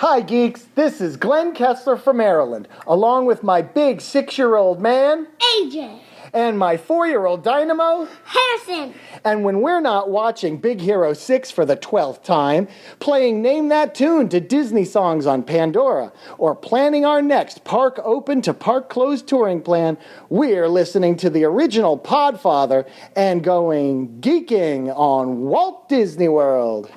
Hi, geeks. This is Glenn Kessler from Maryland, along with my big 6-year-old man, AJ. And my 4-year-old dynamo, Harrison. And when we're not watching Big Hero 6 for the 12th time, playing Name That Tune to Disney songs on Pandora, or planning our next park open to park closed touring plan, we're listening to the original Podfather and going geeking on Walt Disney World.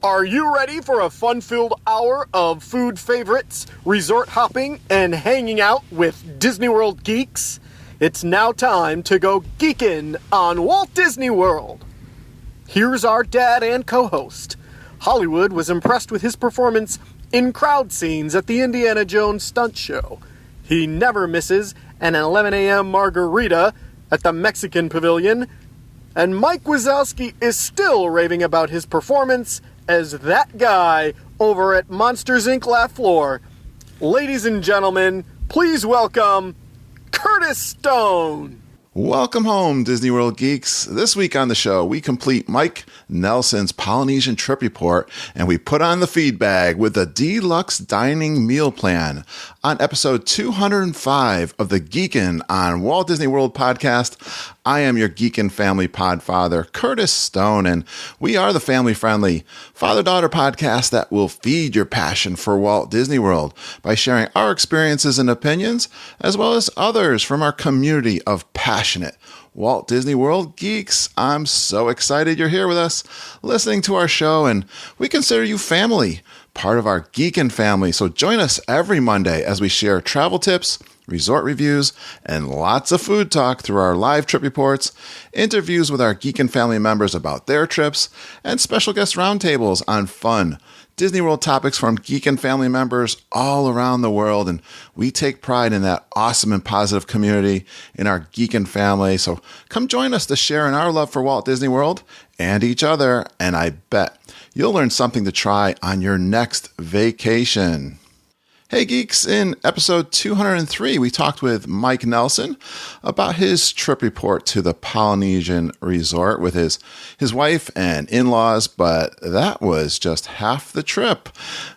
Are you ready for a fun-filled hour of food favorites, resort hopping, and hanging out with Disney World geeks? It's now time to go geekin' on Walt Disney World. Here's our dad and co-host. Hollywood was impressed with his performance in crowd scenes at the Indiana Jones stunt show. He never misses an 11 a.m. margarita at the Mexican Pavilion. And Mike Wazowski is still raving about his performance as that guy over at Monsters, Inc. Laugh Floor. Ladies and gentlemen, please welcome Curtis Stone. Welcome home, Disney World geeks. This week on the show, we complete Mike Nelson's Polynesian trip report, and we put on the feed bag with a deluxe dining meal plan. On episode 205 of the Geekin' on Walt Disney World podcast, I am your Geekin' family podfather, Curtis Stone, and we are the family-friendly father-daughter podcast that will feed your passion for Walt Disney World by sharing our experiences and opinions, as well as others from our community of passionate Walt Disney World geeks. I'm so excited you're here with us, listening to our show, and we consider you family, part of our Geekin' family. So join us every Monday as we share travel tips, resort reviews, and lots of food talk through our live trip reports, interviews with our Geekin' family members about their trips, and special guest roundtables on fun Disney World topics from Geekin' family members all around the world. And we take pride in that awesome and positive community in our Geekin' family. So come join us to share in our love for Walt Disney World and each other. And I bet you'll learn something to try on your next vacation. Hey geeks, in episode 203, we talked with Mike Nelson about his trip report to the Polynesian Resort with his wife and in-laws, but that was just half the trip.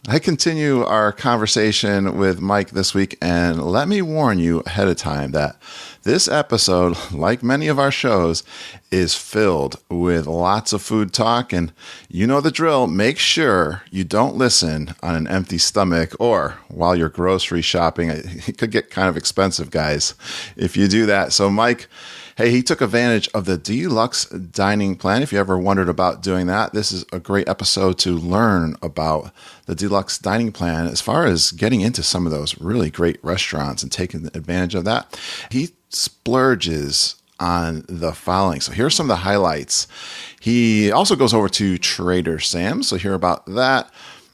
I continue our conversation with Mike this week, and let me warn you ahead of time that this episode, like many of our shows, is filled with lots of food talk, and you know the drill. Make sure you don't listen on an empty stomach or while you're grocery shopping. It could get kind of expensive, guys, if you do that. So Mike, hey, he took advantage of the deluxe dining plan. If you ever wondered about doing that, this is a great episode to learn about the deluxe dining plan as far as getting into some of those really great restaurants and taking advantage of that. He splurges on the following. So here are some of the highlights. He also goes over to Trader Sam's. So hear about that.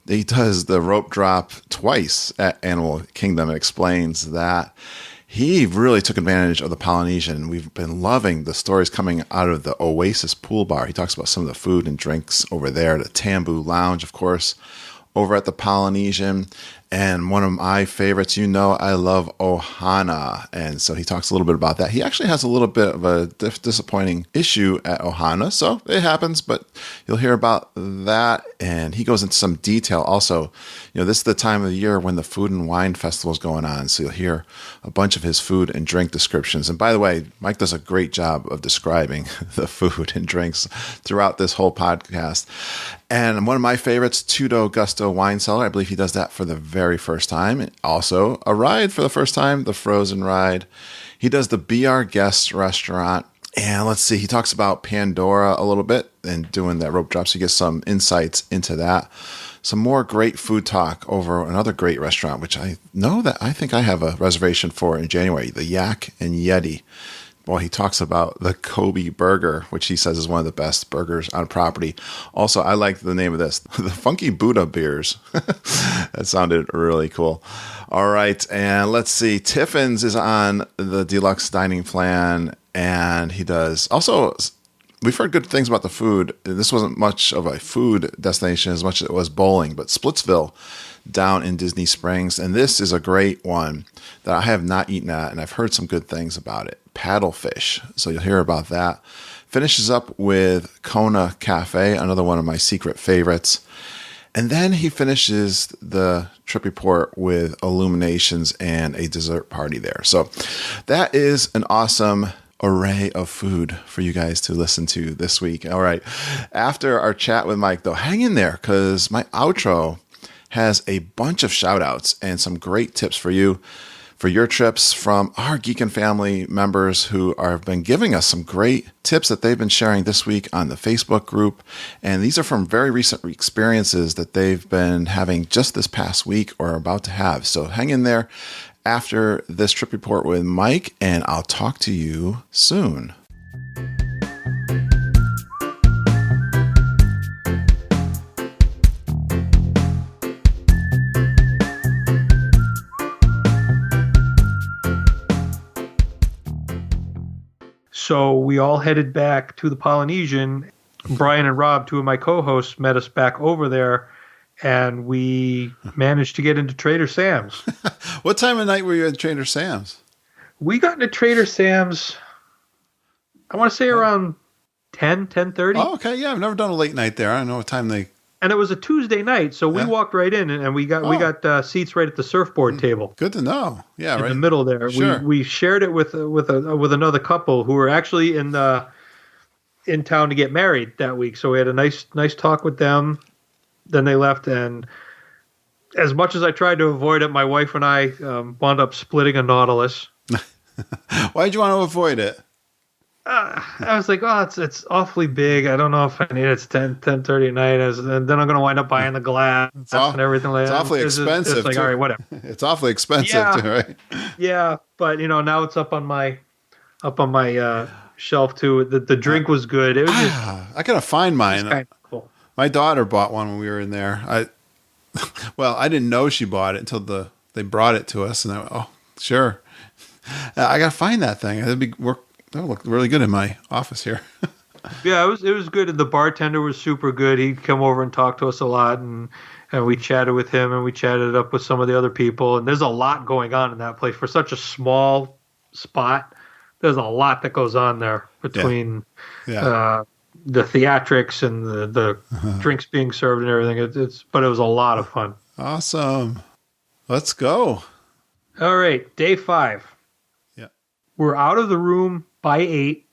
He does the rope drop twice at Animal Kingdom and explains that. He really took advantage of the Polynesian. We've been loving the stories coming out of the Oasis Pool Bar. He talks about some of the food and drinks over there. The Tambu Lounge, of course, over at the Polynesian. And one of my favorites, you know, I love Ohana. And so he talks a little bit about that. He actually has a little bit of a disappointing issue at Ohana. So it happens, but you'll hear about that. And he goes into some detail also. You know, this is the time of the year when the Food and Wine Festival is going on. So you'll hear a bunch of his food and drink descriptions. And by the way, Mike does a great job of describing the food and drinks throughout this whole podcast. And one of my favorites, Tutto Gusto Wine Cellar. I believe he does that for the very first time. Also, a ride for the first time, the Frozen ride. He does the Be Our Guest restaurant. And let's see, he talks about Pandora a little bit and doing that rope drop. So you get some insights into that. Some more great food talk over another great restaurant, which I know that I think I have a reservation for in January, the Yak and Yeti. Well, he talks about the Kobe burger, which he says is one of the best burgers on property. Also, I like the name of this, the Funky Buddha beers. That sounded really cool. All right, and let's see. Tiffin's is on the deluxe dining plan, and he does also we've heard good things about the food. This wasn't much of a food destination as much as it was bowling, but Splitsville down in Disney Springs. And this is a great one that I have not eaten at, and I've heard some good things about it. PaddleFish. So you'll hear about that. Finishes up with Kona Cafe, another one of my secret favorites. And then he finishes the trip report with illuminations and a dessert party there. So that is an awesome array of food for you guys to listen to this week. All right. After our chat with Mike, though, hang in there because my outro has a bunch of shout outs and some great tips for you for your trips from our Geek and Family members who have been giving us some great tips that they've been sharing this week on the Facebook group. And these are from very recent experiences that they've been having just this past week or about to have. So hang in there after this trip report with Mike, and I'll talk to you soon. So we all headed back to the Polynesian. Brian and Rob, two of my co-hosts, met us back over there, and we managed to get into Trader Sam's. What time of night were you at Trader Sam's? We got into Trader Sam's, I want to say around 10:30. Oh, okay. Yeah, I've never done a late night there. I don't know what time they... And it was a Tuesday night, so we walked right in, and we got seats right at the surfboard table. Good to know. Yeah, in right the middle there. Sure. We shared it with another couple who were actually in town to get married that week. So we had a nice talk with them. Then they left, and as much as I tried to avoid it, my wife and I wound up splitting a Nautilus. Why did you want to avoid it? I was like, oh, it's awfully big. I don't know if I need it. It's 10:30 at night. And then I'm going to wind up buying the glass and everything like that. It's awfully expensive. It's like, too. all right, whatever. It's awfully expensive, too, right? Yeah, but now it's up on my shelf too. The drink was good. It was just, I gotta find mine. kind of cool. My daughter bought one when we were in there. I didn't know she bought it until they brought it to us, and I went, oh, sure. I gotta find that thing. That'll look really good in my office here. Yeah, it was good. And the bartender was super good. He'd come over and talk to us a lot, and we chatted with him, and we chatted up with some of the other people. And there's a lot going on in that place for such a small spot. There's a lot that goes on there between the theatrics and the drinks being served and everything. But it was a lot of fun. Awesome. Let's go. All right, day 5. Yeah, we're out of the room by 8.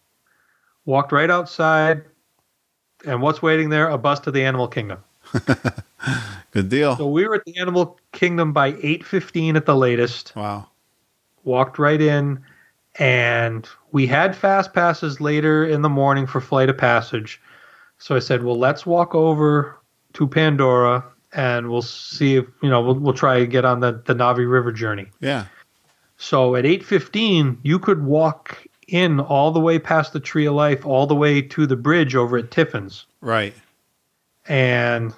Walked right outside, and what's waiting there? A bus to the Animal Kingdom. Good deal. So we were at the Animal Kingdom by 8:15 at the latest. Wow. Walked right in, and we had fast passes later in the morning for Flight of Passage. So I said, well, let's walk over to Pandora, and we'll see if, we'll try and get on the Navi River journey. Yeah. So at 8:15, you could walk in all the way past the Tree of Life, all the way to the bridge over at Tiffin's. Right. And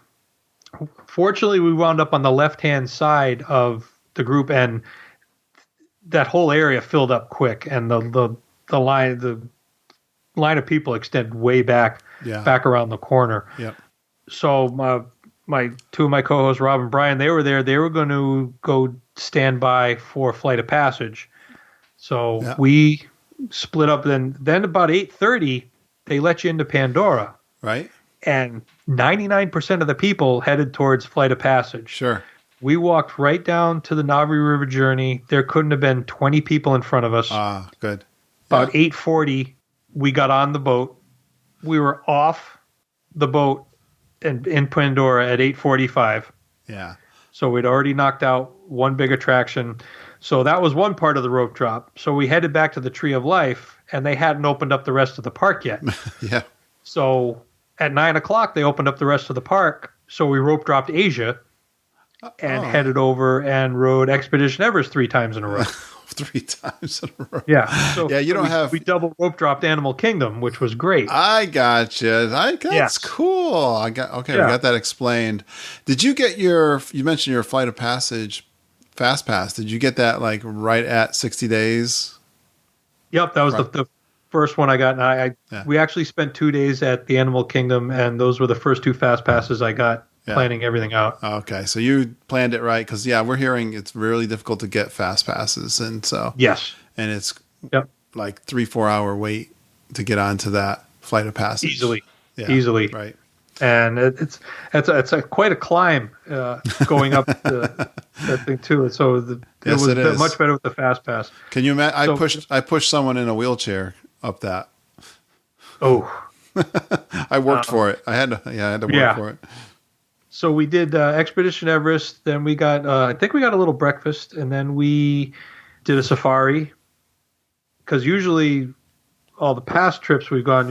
fortunately, we wound up on the left-hand side of the group, and that whole area filled up quick, and the line of people extended way back around the corner. Yep. So my two of my co-hosts, Rob and Brian, they were there. They were going to go stand by for Flight of Passage. So we split up. Then about 8:30, they let you into Pandora. Right. And 99% of the people headed towards Flight of Passage. Sure. We walked right down to the Navi River journey. There couldn't have been 20 people in front of us. Ah, good. About 8:40, we got on the boat. We were off the boat and in Pandora at 8:45. Yeah. So we'd already knocked out one big attraction. So that was one part of the rope drop. So we headed back to the Tree of Life, and they hadn't opened up the rest of the park yet. Yeah. So at 9 o'clock, they opened up the rest of the park. So we rope dropped Asia and headed over and rode Expedition Everest 3 times in a row. 3 times in a row. Yeah. So we double rope dropped Animal Kingdom, which was great. I got you. That's cool. We got that explained. Did you get you mentioned your Flight of Passage Fast Pass. Did you get that like right at 60 days? Yep. That was the first one I got, and Yeah. we actually spent 2 days at the Animal Kingdom, and those were the first 2 fast passes I got, planning everything out. Okay, so you planned it right because we're hearing it's really difficult to get fast passes, and so Yes. and it's Yep. like 3-4 hour wait to get onto that flight of passage Easily. Yeah, Easily. right. And it's quite a climb going up that thing too. So it was much better with the fast pass. Can you imagine? I pushed someone in a wheelchair up that. Oh, I worked for it. I had to work for it. So we did Expedition Everest. Then we got, I think we got a little breakfast, and then we did a safari. Because usually, all the past trips we've gone,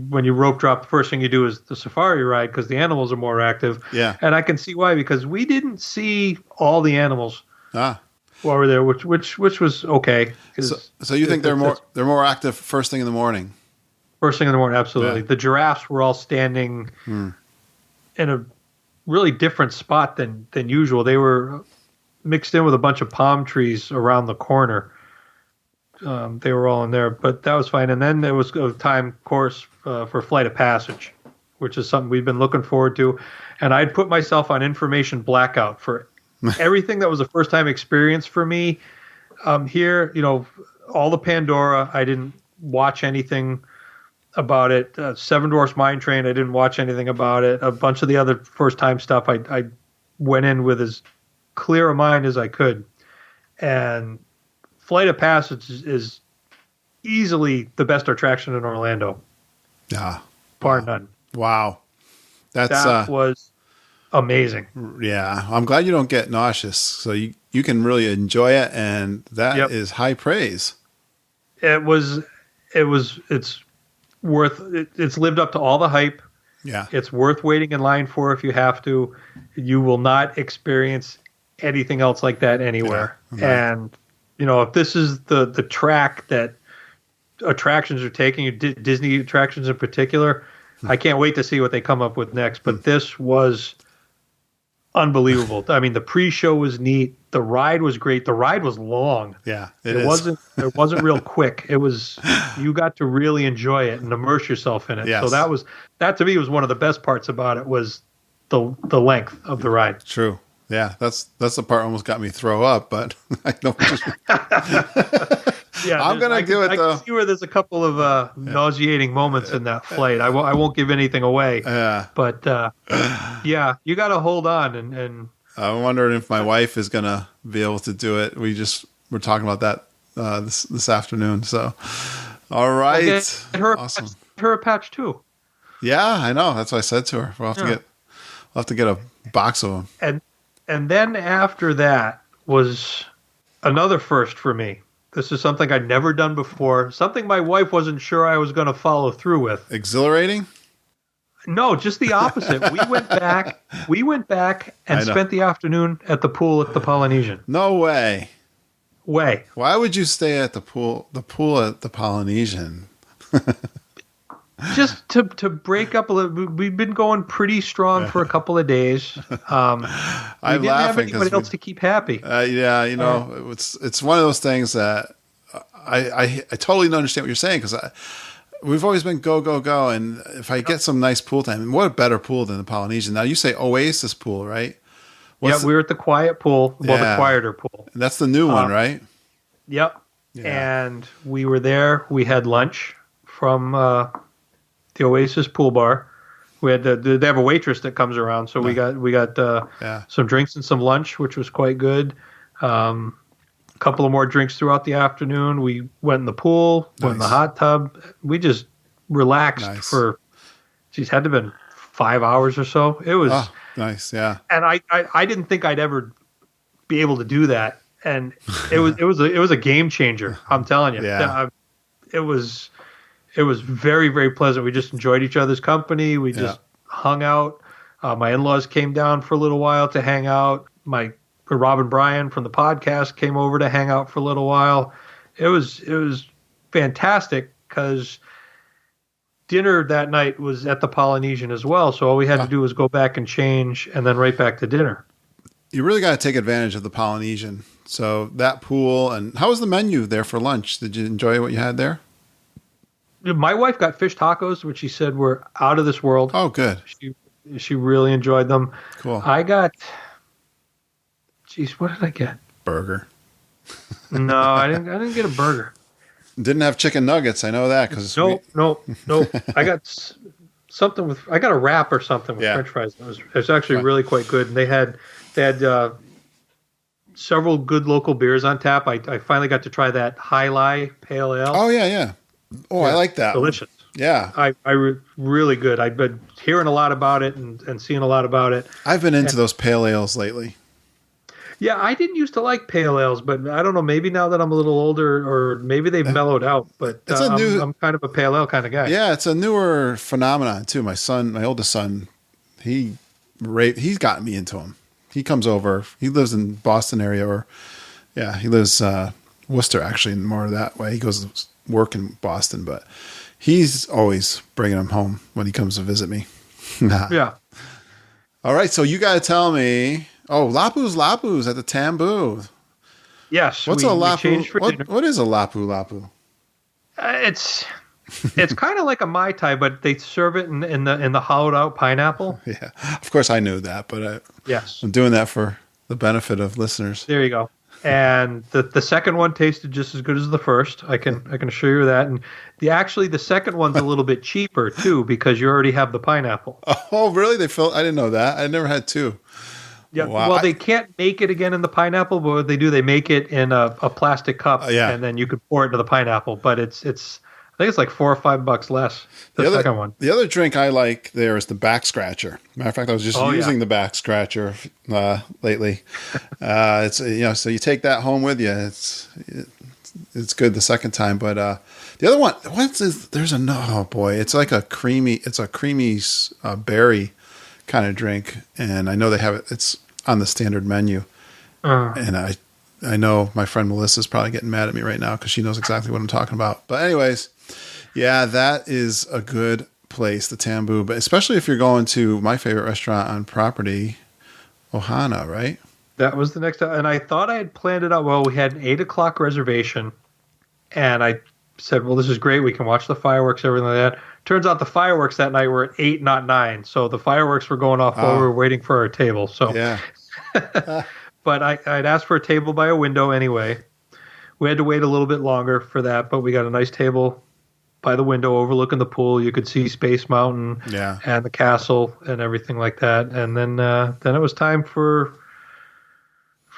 when you rope drop, the first thing you do is the safari ride because the animals are more active. Yeah, and I can see why, because we didn't see all the animals while we're there, which was okay. So you think they're more active first thing in the morning? First thing in the morning, absolutely. Yeah. The giraffes were all standing in a really different spot than usual. They were mixed in with a bunch of palm trees around the corner. They were all in there, but that was fine. And then there was a time course for Flight of Passage, which is something we've been looking forward to. And I'd put myself on information blackout for everything that was a first-time experience for me. Here, all the Pandora, I didn't watch anything about it. Seven Dwarfs Mine Train, I didn't watch anything about it. A bunch of the other first-time stuff, I went in with as clear a mind as I could. And Flight of Passage is easily the best attraction in Orlando. Yeah. Bar none. Wow. That was amazing. Yeah. I'm glad you don't get nauseous. So you can really enjoy it, and that is high praise. It's worth it. It's lived up to all the hype. Yeah. It's worth waiting in line for if you have to. You will not experience anything else like that anywhere. Yeah. And if this is the track that attractions are taking, Disney attractions in particular, I can't wait to see what they come up with next. But this was unbelievable. I mean, the pre-show was neat. The ride was great. The ride was long. Yeah, it wasn't real quick. It was, you got to really enjoy it and immerse yourself in it. Yes. So that to me was one of the best parts about it, was the length of the ride. True. Yeah, that's the part almost got me throw up, but I don't. Yeah, I'm gonna do it though. I can see where there's a couple of nauseating moments in that flight. I won't give anything away. Yeah, but you got to hold on and. I'm wondering if my wife is gonna be able to do it. We're talking about that this afternoon. So, all right, awesome. Her a patch too. Yeah, I know. That's what I said to her. We'll have to get a box of them. And then after that was another first for me. This is something I'd never done before. Something my wife wasn't sure I was going to follow through with. Exhilarating? No, just the opposite. We went back and spent the afternoon at the pool at the Polynesian. No way. Why would you stay at the pool at the Polynesian? Just to break up a little. We've been going pretty strong for a couple of days. I'm didn't have anybody else to keep happy. It's one of those things that I totally understand what you're saying, because we've always been go, go, go. And if I get some nice pool time, what a better pool than the Polynesian. Now, you say Oasis Pool, right? We were at the quiet pool, the quieter pool. And that's the new one, right? Yep. Yeah. And we were there. We had lunch from the Oasis Pool Bar. We had they have a waitress that comes around, so we got some drinks and some lunch, which was quite good. A couple of more drinks throughout the afternoon. We went in the pool, went in the hot tub. We just relaxed for, had to have been 5 hours or so. It was nice, yeah. And I didn't think I'd ever be able to do that, and it was a game changer. I'm telling you, it was very, very pleasant. We just enjoyed each other's company. We just hung out. My in-laws came down for a little while to hang out. Rob and Brian from the podcast came over to hang out for a little while. It was fantastic, because dinner that night was at the Polynesian as well. So all we had to do was go back and change, and then right back to dinner. You really got to take advantage of the Polynesian. So that pool, and how was the menu there for lunch? Did you enjoy what you had there? My wife got fish tacos, which she said were out of this world. Oh, good. She really enjoyed them. Cool. I got, what did I get? Burger. No, I didn't get a burger. Didn't have chicken nuggets. I know that because No. I got something with. I got a wrap or something with French fries. It was actually really quite good. And they had several good local beers on tap. I finally got to try that High Lie Pale Ale. Oh yeah. Oh, yeah, I like that. Delicious. Yeah. Really good. I've been hearing a lot about it and seeing a lot about it. I've been into those pale ales lately. Yeah, I didn't used to like pale ales, but I don't know. Maybe now that I'm a little older, or maybe they've mellowed out. But I'm kind of a pale ale kind of guy. Yeah, it's a newer phenomenon too. My oldest son, he's gotten me into them. He comes over. He lives in Boston area, he lives Worcester actually, more that way. He goes to work in Boston, but he's always bringing them home when he comes to visit me. Yeah. All right, so you got to tell me. Oh, Lapu's at the Tambu. Yes. What's a Lapu? What is a Lapu? It's kind of like a Mai Tai, but they serve it in the hollowed out pineapple. Yeah, of course I knew that, but yes, I'm doing that for the benefit of listeners. There you go. And the second one tasted just as good as the first. I can assure you that. And the second one's a little bit cheaper too because you already have the pineapple. Oh, really? I didn't know that. I never had two. Yeah. Wow. Well, they can't make it again in the pineapple, but what they do, they make it in a plastic cup, and then you could pour it into the pineapple. But it's I think it's like $4 or $5 less. The second one. The other drink I like there is the back scratcher. Matter of fact, I was just using the back scratcher lately. It's so you take that home with you. It's good the second time, but the other one, it's like a creamy berry kind of drink, and I know they have it. It's on the standard menu, and I know my friend Melissa's probably getting mad at me right now because she knows exactly what I'm talking about. But anyways, yeah, that is a good place, the Tambu, but especially if you're going to my favorite restaurant on property, Ohana, right? That was the next, and I thought I had planned it out well. We had an 8:00 reservation, and I said, well, this is great. We can watch the fireworks, everything like that. Turns out the fireworks that night were at 8, not 9. So the fireworks were going off while we were waiting for our table. So, yeah. But I'd asked for a table by a window anyway. We had to wait a little bit longer for that, but we got a nice table by the window overlooking the pool. You could see Space Mountain and the castle and everything like that. And then it was time for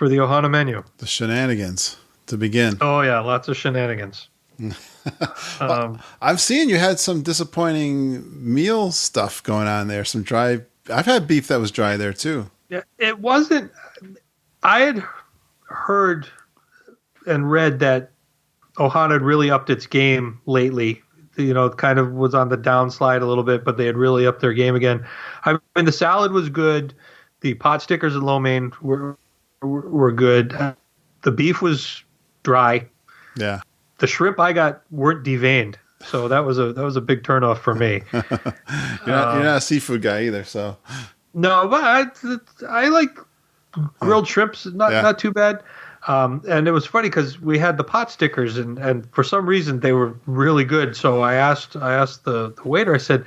the Ohana menu. The shenanigans to begin. Oh, yeah, lots of shenanigans. I've seen you had some disappointing meal stuff going on there. Some dry. I've had beef that was dry there too. Yeah, it wasn't. I had heard and read that Ohana had really upped its game lately. It kind of was on the downslide a little bit, but they had really upped their game again. I mean, the salad was good. The pot stickers and lo mein were good. The beef was dry. Yeah. The shrimp I got weren't deveined, so that was a big turnoff for me. You're not a seafood guy either, so no. But I like grilled shrimps, not too bad. And it was funny because we had the pot stickers, and for some reason they were really good. So I asked the waiter. I said,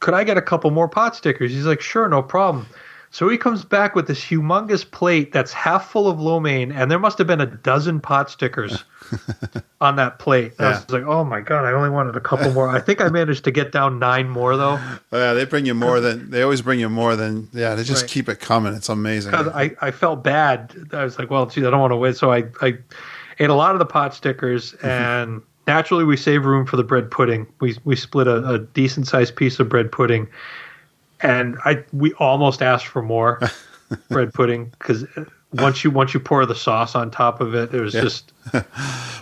"Could I get a couple more pot stickers?" He's like, "Sure, no problem." So he comes back with this humongous plate that's half full of lo mein, and there must have been a dozen pot stickers on that plate. I was like, oh my God, I only wanted a couple more. I think I managed to get down 9 more, though. Yeah, they always bring you more than, they just keep it coming. It's amazing. Because I felt bad. I was like, well, gee, I don't want to wait. So I ate a lot of the pot stickers, and naturally we saved room for the bread pudding. We split a decent-sized piece of bread pudding. And we almost asked for more bread pudding because once you pour the sauce on top of it, it was just.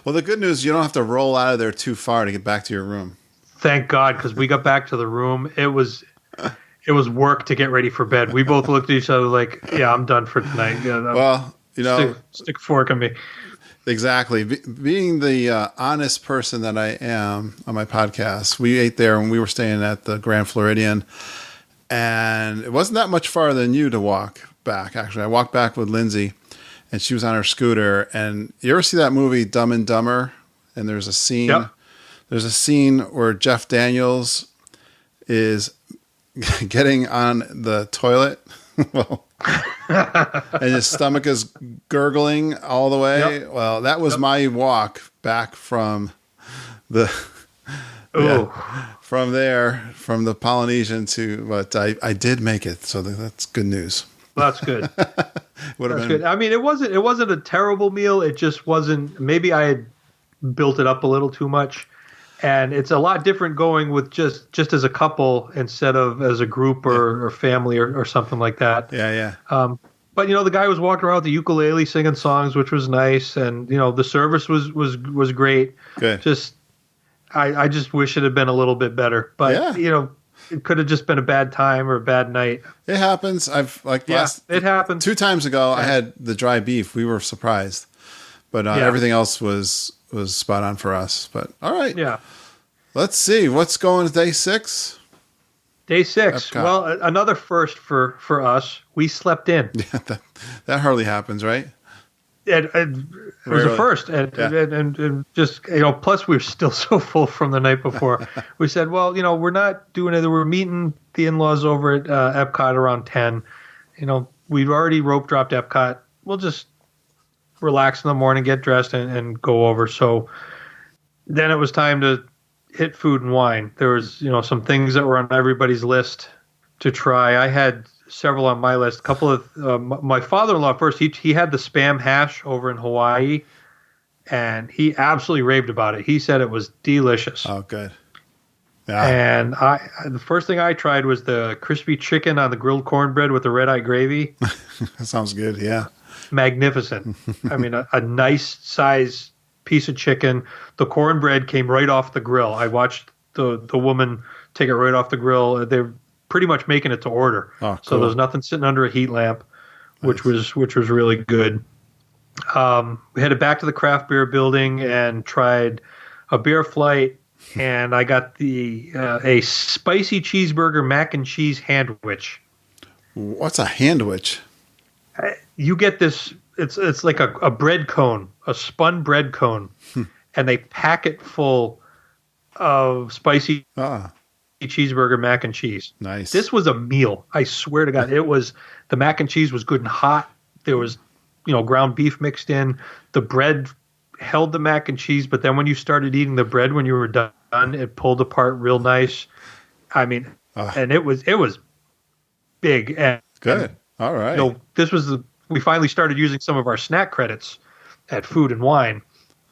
Well, the good news, you don't have to roll out of there too far to get back to your room. Thank God, because we got back to the room. It was work to get ready for bed. We both looked at each other like, "Yeah, I'm done for tonight." Well, stick a fork in me. Exactly. Being the honest person that I am on my podcast, we ate there when we were staying at the Grand Floridian. And it wasn't that much farther than you to walk back, actually. I walked back with Lindsay, and she was on her scooter. And you ever see that movie Dumb and Dumber? And there's a scene there's a scene where Jeff Daniels is getting on the toilet. Well, and his stomach is gurgling all the way. Yep. Well, that was my walk back from the from the Polynesian to, but I did make it, so that's good news. Well, that's good. That's good. I mean, it wasn't a terrible meal. It just wasn't. Maybe I had built it up a little too much. And it's a lot different going with just as a couple instead of as a group or family or something like that. Yeah. But the guy was walking around with the ukulele singing songs, which was nice, and the service was great. Good. I just wish it had been a little bit better. But it could have just been a bad time or a bad night. It happens. It happened 2 times ago. I had the dry beef. We were surprised, but everything else was spot on for us. But all right. Yeah. Let's see. What's going to day 6? Day 6. Epcot. Well, another first for us. We slept in. Yeah, that hardly happens, right? It was a first. And just, plus we were still so full from the night before. We said, well, we're not doing it. We're meeting the in-laws over at Epcot around 10. We'd already rope dropped Epcot. We'll just relax in the morning, get dressed, and go over. So then it was time to hit food and wine. There was, some things that were on everybody's list to try. I had several on my list. A couple of my father-in-law first. He had the Spam hash over in Hawaii, and he absolutely raved about it. He said it was delicious. Oh, good. Yeah. And the first thing I tried was the crispy chicken on the grilled cornbread with the red-eye gravy. That sounds good. Yeah. Magnificent. I mean, a nice size piece of chicken. The cornbread came right off the grill. I watched the woman take it right off the grill. They're pretty much making it to order. Oh, cool. So there's nothing sitting under a heat lamp, which was really good. We headed back to the craft beer building and tried a beer flight, and I got a spicy cheeseburger mac and cheese handwich. What's a handwich? You get this, it's like a bread cone, a spun bread cone, and they pack it full of spicy cheeseburger mac and cheese. Nice. This was a meal. I swear to God. The mac and cheese was good and hot. There was, ground beef mixed in. The bread held the mac and cheese, but then when you started eating the bread when you were done, it pulled apart real nice. I mean, and it was big. And good. All right. We finally started using some of our snack credits at Food and Wine.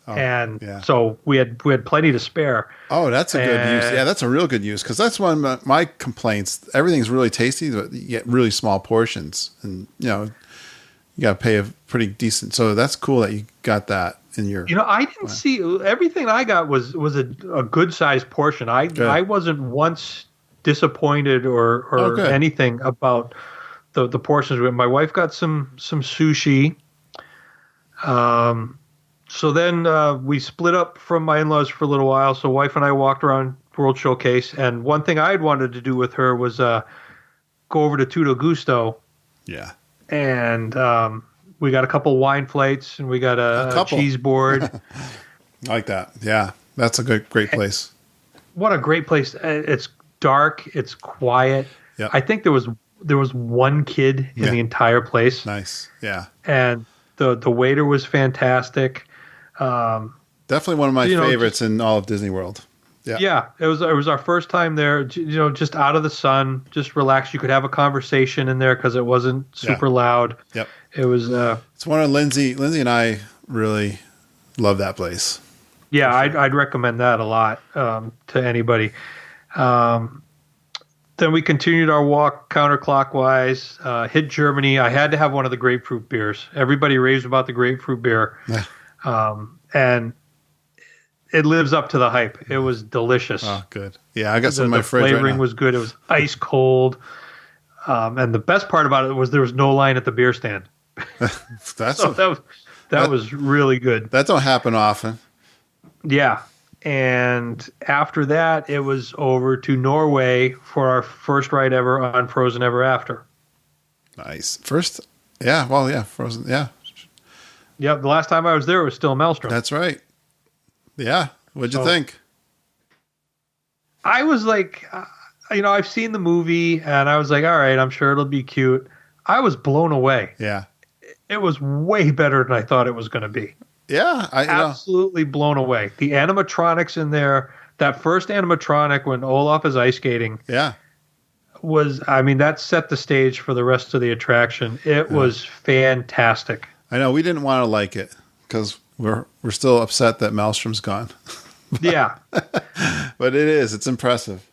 So we had plenty to spare. Oh, that's a good use. Yeah, that's a real good use, because that's one of my complaints. Everything's really tasty, but you get really small portions, and you got to pay a pretty decent. So that's cool that you got that in your. I didn't see everything I got was a good sized portion. I wasn't once disappointed or anything about the portions. My wife got some sushi. So then we split up from my in-laws for a little while. So wife and I walked around World Showcase, and one thing I had wanted to do with her was go over to Tutto Gusto. Yeah. And we got a couple wine flights, and we got a cheese board. I like that. Yeah, that's a great place. What a great place! It's dark. It's quiet. Yep. I think there was one kid in the entire place. Nice. Yeah. And the waiter was fantastic. Definitely one of my favorites in all of Disney World. Yeah. It was our first time there, just out of the sun, just relax. You could have a conversation in there because it wasn't super loud. Yep. It was, it's one of Lindsay and I really love that place. Yeah. I'd recommend that a lot, to anybody. Then we continued our walk counterclockwise, hit Germany. I had to have one of the grapefruit beers. Everybody raves about the grapefruit beer. And it lives up to the hype. It was delicious. Oh, good. Yeah, I got some in my fridge. The flavoring right now. was good. It was ice cold. And the best part about it was there was no line at the beer stand. That was really good. That don't happen often. Yeah. And after that, it was over to Norway for our first ride ever on Frozen Ever After. Nice. First, yeah, well, yeah, Frozen, yeah. Yep, the last time I was there, it was still Maelstrom. That's right. Yeah. What'd you think? I was like, I've seen the movie, and I was like, all right, I'm sure it'll be cute. I was blown away. Yeah. It was way better than I thought it was going to be. Yeah. Absolutely blown away. The animatronics in there, that first animatronic when Olaf is ice skating. Yeah. That set the stage for the rest of the attraction. It was fantastic. I know we didn't want to like it because we're still upset that Maelstrom's gone. Yeah. But it's impressive.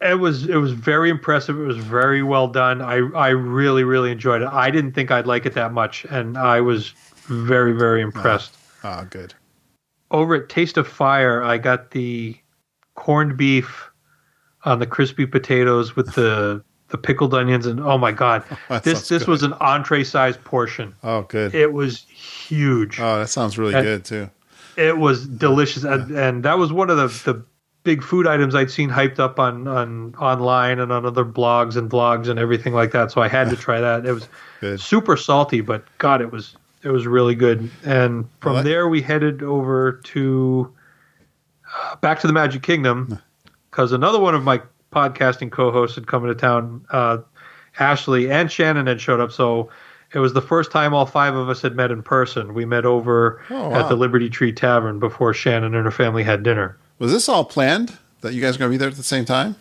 It was very impressive. It was very well done. I really, really enjoyed it. I didn't think I'd like it that much, and I was very, very impressed. Oh, good. Over at Taste of Fire, I got the corned beef on the crispy potatoes with the pickled onions, and oh my God, this was an entree-sized portion. Oh, good. It was huge. Oh, that sounds really good too. It was delicious, and that was one of the big food items I'd seen hyped up on online and on other blogs and vlogs and everything like that. So I had to try that. It was good. Super salty, but God, it was really good. And from there we headed over to back to the Magic Kingdom because another one of my podcasting co-hosts had come into town. Ashley and Shannon had showed up, so it was the first time all 5 of us had met in person. We met over at the Liberty Tree Tavern before Shannon and her family had dinner. Was this all planned that you guys are going to be there at the same time?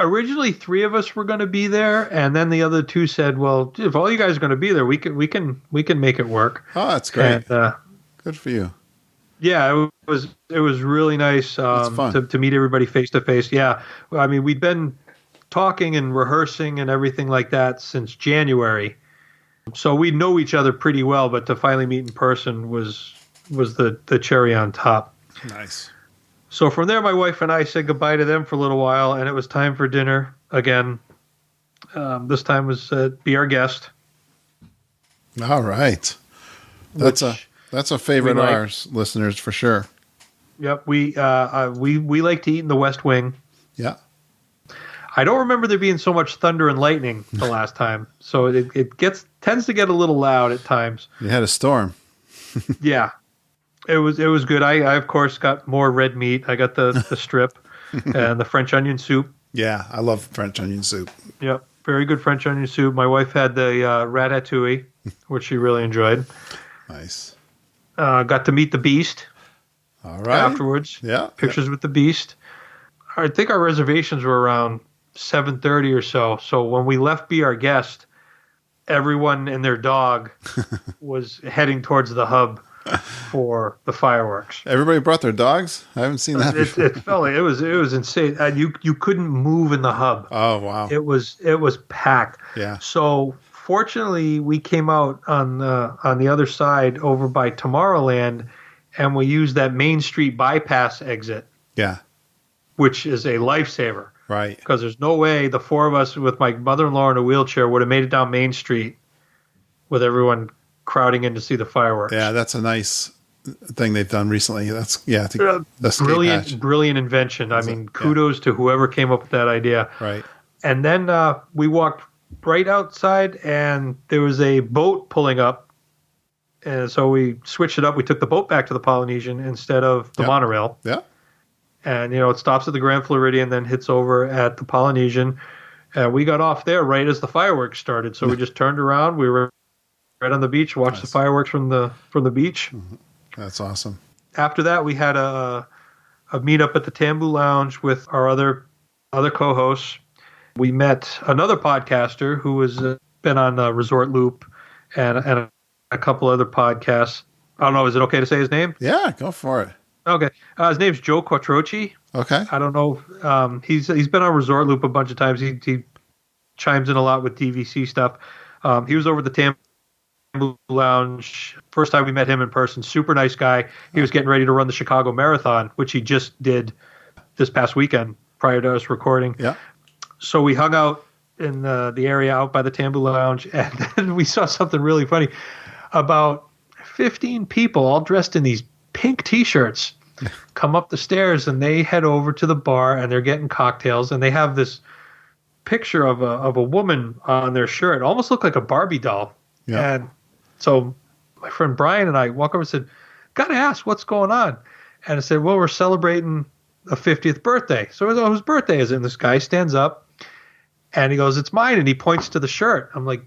Originally 3 of us were going to be there, and then the other 2 said, "Well, if all you guys are going to be there, we can make it work." Oh, that's great. And, good for you. Yeah, it was really nice to meet everybody face to face. Yeah, I mean, we'd been talking and rehearsing and everything like that since January, so we know each other pretty well. But to finally meet in person was the cherry on top. Nice. So from there, my wife and I said goodbye to them for a little while, and it was time for dinner again. This time was Be Our Guest. All right. That's a favorite of ours, listeners, for sure. Yep, we like to eat in the West Wing. Yeah. I don't remember there being so much thunder and lightning the last time, so it tends to get a little loud at times. You had a storm. Yeah. It was good. I of course got more red meat. I got the strip and the French onion soup. Yeah, I love French onion soup. Yep, very good French onion soup. My wife had the ratatouille, which she really enjoyed. Nice. Got to meet the Beast. All right. Afterwards. Yeah. Pictures with the Beast. I think our reservations were around 7:30 or so. So when we left Be Our Guest, everyone and their dog was heading towards the hub for the fireworks. Everybody brought their dogs? I haven't seen that before. It felt like it was insane. You couldn't move in the hub. Oh, wow. It was packed. Yeah. So fortunately, we came out on the other side over by Tomorrowland, and we used that Main Street bypass exit. Yeah. Which is a lifesaver. Right. Because there's no way the 4 of us with my mother-in-law in a wheelchair would have made it down Main Street with everyone crowding in to see the fireworks. Yeah, that's a nice thing they've done recently. That's brilliant invention. I mean, kudos to whoever came up with that idea. Right. And then we walked right outside, and there was a boat pulling up, and so we switched it up. We took the boat back to the Polynesian instead of the monorail. Yeah. And it stops at the Grand Floridian, then hits over at the Polynesian. And we got off there right as the fireworks started, so we just turned around. We were right on the beach, watched the fireworks from the beach. Mm-hmm. That's awesome. After that, we had a meetup at the Tambu Lounge with our other co-hosts. We met another podcaster who has been on Resort Loop and a couple other podcasts. I don't know. Is it okay to say his name? Yeah, go for it. Okay. His name's Joe Quattrochi. Okay. I don't know. He's been on Resort Loop a bunch of times. He chimes in a lot with DVC stuff. He was over at the Tambu Lounge. First time we met him in person. Super nice guy. He was getting ready to run the Chicago Marathon, which he just did this past weekend prior to us recording. Yeah. So we hung out in the area out by the Tambu Lounge, and then we saw something really funny. About 15 people all dressed in these pink T-shirts come up the stairs, and they head over to the bar, and they're getting cocktails, and they have this picture of a woman on their shirt. It almost looked like a Barbie doll. Yeah. And so my friend Brian and I walk over and said, "Gotta ask, what's going on?" And I said, "Well, we're celebrating a 50th birthday. So I go, whose birthday is it? And this guy stands up and he goes, it's mine. And he points to the shirt. I'm like,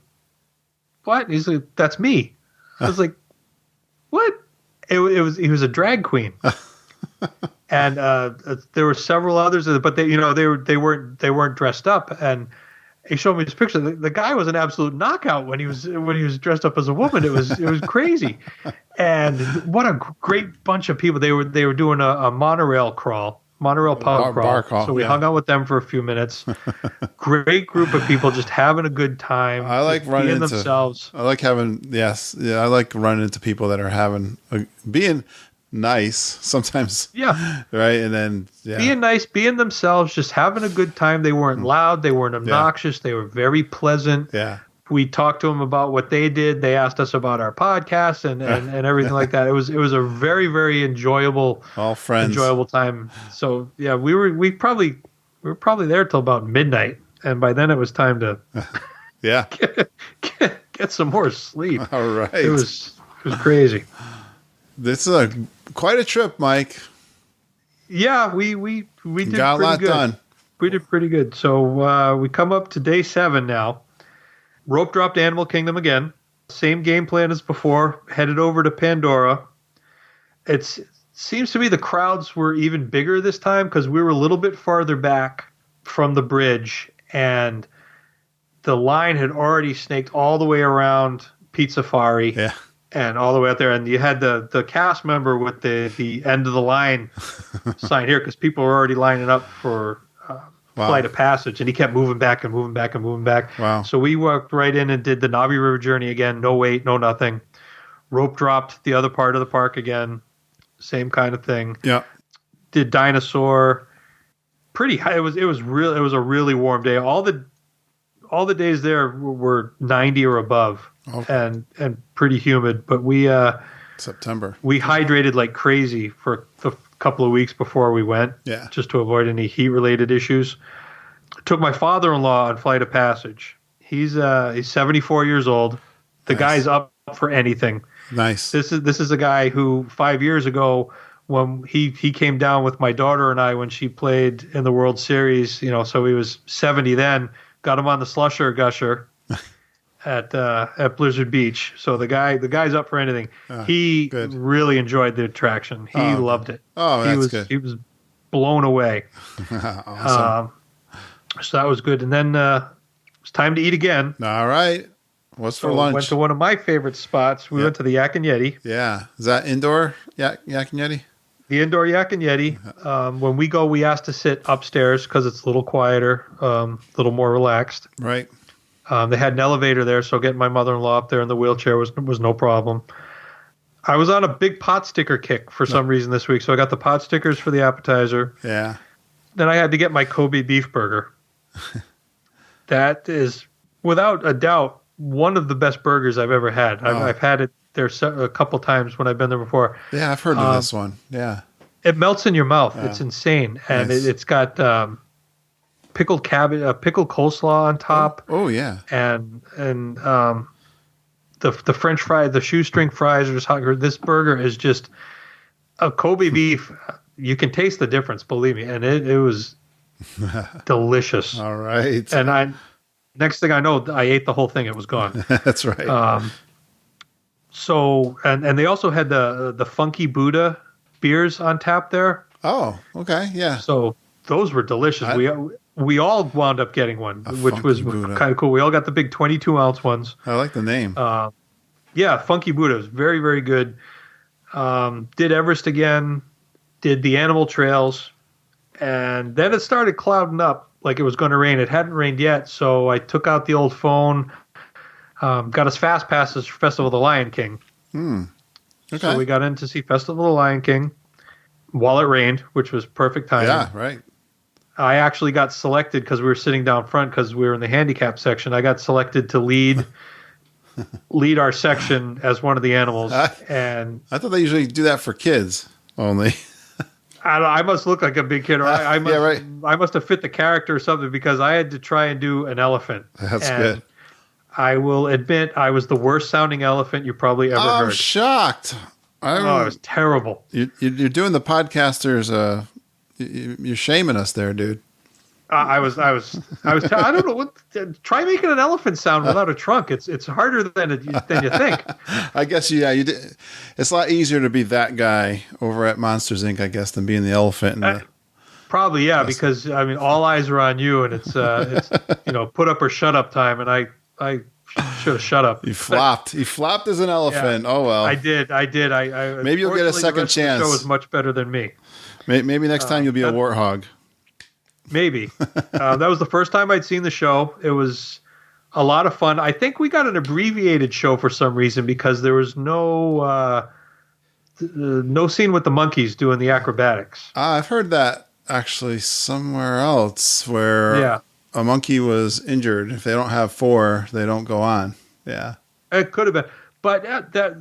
what? And he's like, that's me. I was like, what? He was a drag queen. And there were several others, but they weren't dressed up. And he showed me this picture. The guy was an absolute knockout when he was dressed up as a woman. It was crazy. And what a great bunch of people. They were doing a monorail pub crawl. Bar crawl. So we hung out with them for a few minutes. Great group of people just having a good time. I like running into themselves. I like I like running into people that are being nice sometimes. Yeah. Right. And then being nice, being themselves, just having a good time. They weren't loud. They weren't obnoxious. They were very pleasant. Yeah. We talked to them about what they did. They asked us about our podcast and everything like that. It was a very, very enjoyable, all friends, enjoyable time. So yeah, we were probably there till about midnight. And by then it was time to get some more sleep. All right. It was crazy. This is quite a trip, Mike. Yeah, we did got a lot good. done. We did pretty good. So we come up to day 7 now. Rope dropped Animal Kingdom again. Same game plan as before. Headed over to Pandora. It seems to me the crowds were even bigger this time because we were a little bit farther back from the bridge, and the line had already snaked all the way around Pizza Safari. Yeah. And all the way out there, and you had the cast member with the end of the line sign here because people were already lining up for Flight of Passage, and he kept moving back and moving back and moving back. Wow! So we walked right in and did the Navi River journey again. No wait, no nothing. Rope dropped the other part of the park again. Same kind of thing. Yeah. Did Dinosaur. Pretty high. It was a really warm day. All the days there were 90 or above. And pretty humid, but September. We hydrated like crazy for a couple of weeks before we went, just to avoid any heat related issues. Took my father-in-law on Flight of Passage. He's 74 years old. The guy's up for anything. Nice. This is a guy who 5 years ago, when he came down with my daughter and I when she played in the World Series, so he was 70 then. Got him on the Slusher Gusher. At Blizzard Beach. So the guy's up for anything. He really enjoyed the attraction. He loved it. Oh, that's good. He was blown away. Awesome. So that was good. And then it's time to eat again. All right. What's for lunch? Went to one of my favorite spots. We went to the Yak and Yeti. Yeah. Is that indoor Yak and Yeti? The indoor Yak and Yeti. When we go, we ask to sit upstairs because it's a little quieter, a little more relaxed. Right. They had an elevator there, so getting my mother-in-law up there in the wheelchair was no problem. I was on a big pot sticker kick for some reason this week, so I got the pot stickers for the appetizer. Yeah. Then I had to get my Kobe beef burger. That is, without a doubt, one of the best burgers I've ever had. I've had it there a couple times when I've been there before. Yeah, I've heard of this one. Yeah. It melts in your mouth. It's insane. And nice. It's got pickled cabbage, pickled coleslaw on top. Oh yeah. And the French fry, the shoestring fries are just hot. This burger is just a Kobe beef. You can taste the difference, believe me. And it was delicious. All right. And next thing I know, I ate the whole thing. It was gone. That's right. So they also had the Funky Buddha beers on tap there. Oh, okay. Yeah. So those were delicious. We all wound up getting one, which was kind of cool. We all got the big 22-ounce ones. I like the name. Yeah, Funky Buddha was very, very good. Did Everest again. Did the animal trails. And then it started clouding up like it was going to rain. It hadn't rained yet, so I took out the old phone, got us fast passes for Festival of the Lion King. Okay. So we got in to see Festival of the Lion King while it rained, which was perfect timing. Yeah, right. I actually got selected because we were sitting down front because we were in the handicap section. I got selected to lead our section as one of the animals. And I thought they usually do that for kids only. I must look like a big kid, or I must, yeah, right. I must have fit the character or something because I had to try and do an elephant. That's good. I will admit I was the worst sounding elephant you probably ever heard. I'm shocked. It was terrible. You're doing the podcasters. You're shaming us there, dude. I don't know what. Try making an elephant sound without a trunk. It's harder than you think. I guess you did. It's a lot easier to be that guy over at Monsters Inc. I guess than being the elephant. Probably, yeah, because I mean, all eyes are on you, and it's put up or shut up time, and I should have shut up. You flopped. You flopped as an elephant. Yeah, oh well. I did. Maybe you'll get a second chance. The show was much better than me. Maybe next time you'll be a warthog. Maybe. That was the first time I'd seen the show. It was a lot of fun. I think we got an abbreviated show for some reason because there was no scene with the monkeys doing the acrobatics. I've heard that actually somewhere else where a monkey was injured. If they don't have 4, they don't go on. Yeah. It could have been. But that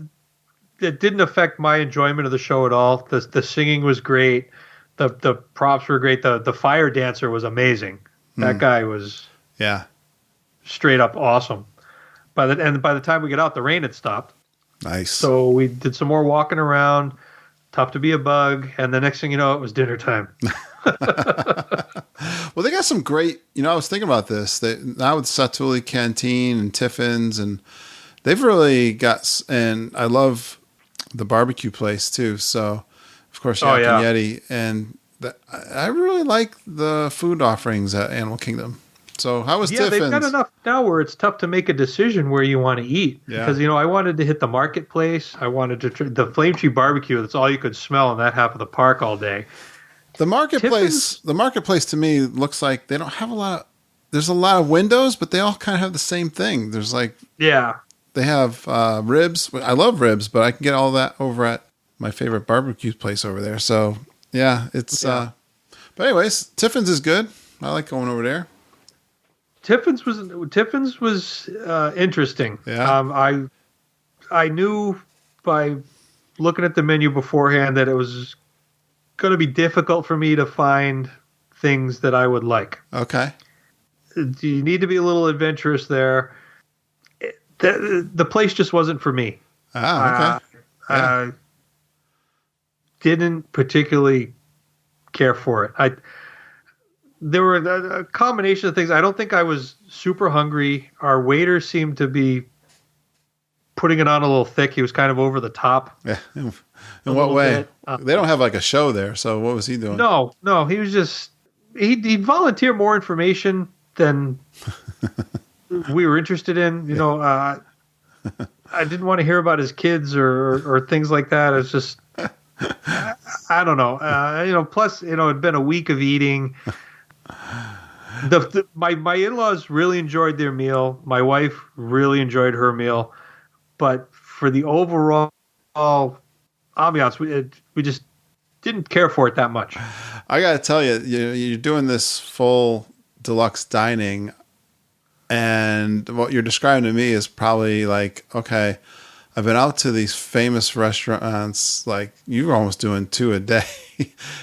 didn't affect my enjoyment of the show at all. The singing was great. The props were great. The fire dancer was amazing. That guy was straight up awesome. By the time we get out, the rain had stopped. Nice. So we did some more walking around. Tough to be a bug. And the next thing you know, it was dinner time. Well, they got some great, I was thinking about this. Now with Satuli Canteen and Tiffin's, and they've really got, and I love the barbecue place too. So, of course, Yak Yeti. And I really like the food offerings at Animal Kingdom. So how was Tiffin's? They've got enough now where it's tough to make a decision where you want to eat. Yeah. Because, I wanted to hit the marketplace. I wanted to the Flame Tree Barbecue. That's all you could smell in that half of the park all day. The marketplace to me looks like they don't have a lot. There's a lot of windows, but they all kind of have the same thing. There's they have ribs. I love ribs, but I can get all that over at my favorite barbecue place over there. So it's. But anyways, Tiffin's is good. I like going over there. Tiffin's was interesting. Yeah. I knew by looking at the menu beforehand that it was going to be difficult for me to find things that I would like. Okay. You need to be a little adventurous there. The place just wasn't for me. Ah, okay. Didn't particularly care for it. There were a combination of things. I don't think I was super hungry. Our waiter seemed to be putting it on a little thick. He was kind of over the top. Yeah. In what way? They don't have like a show there. So what was he doing? No. He was just, he'd volunteer more information than we were interested in. I didn't want to hear about his kids or things like that. It's just, I don't know. Plus, it'd been a week of eating. My in-laws really enjoyed their meal. My wife really enjoyed her meal. But for the overall ambiance, we just didn't care for it that much. I got to tell you, you're doing this full deluxe dining, and what you're describing to me is probably like, okay, I've been out to these famous restaurants, like you're almost doing 2 a day.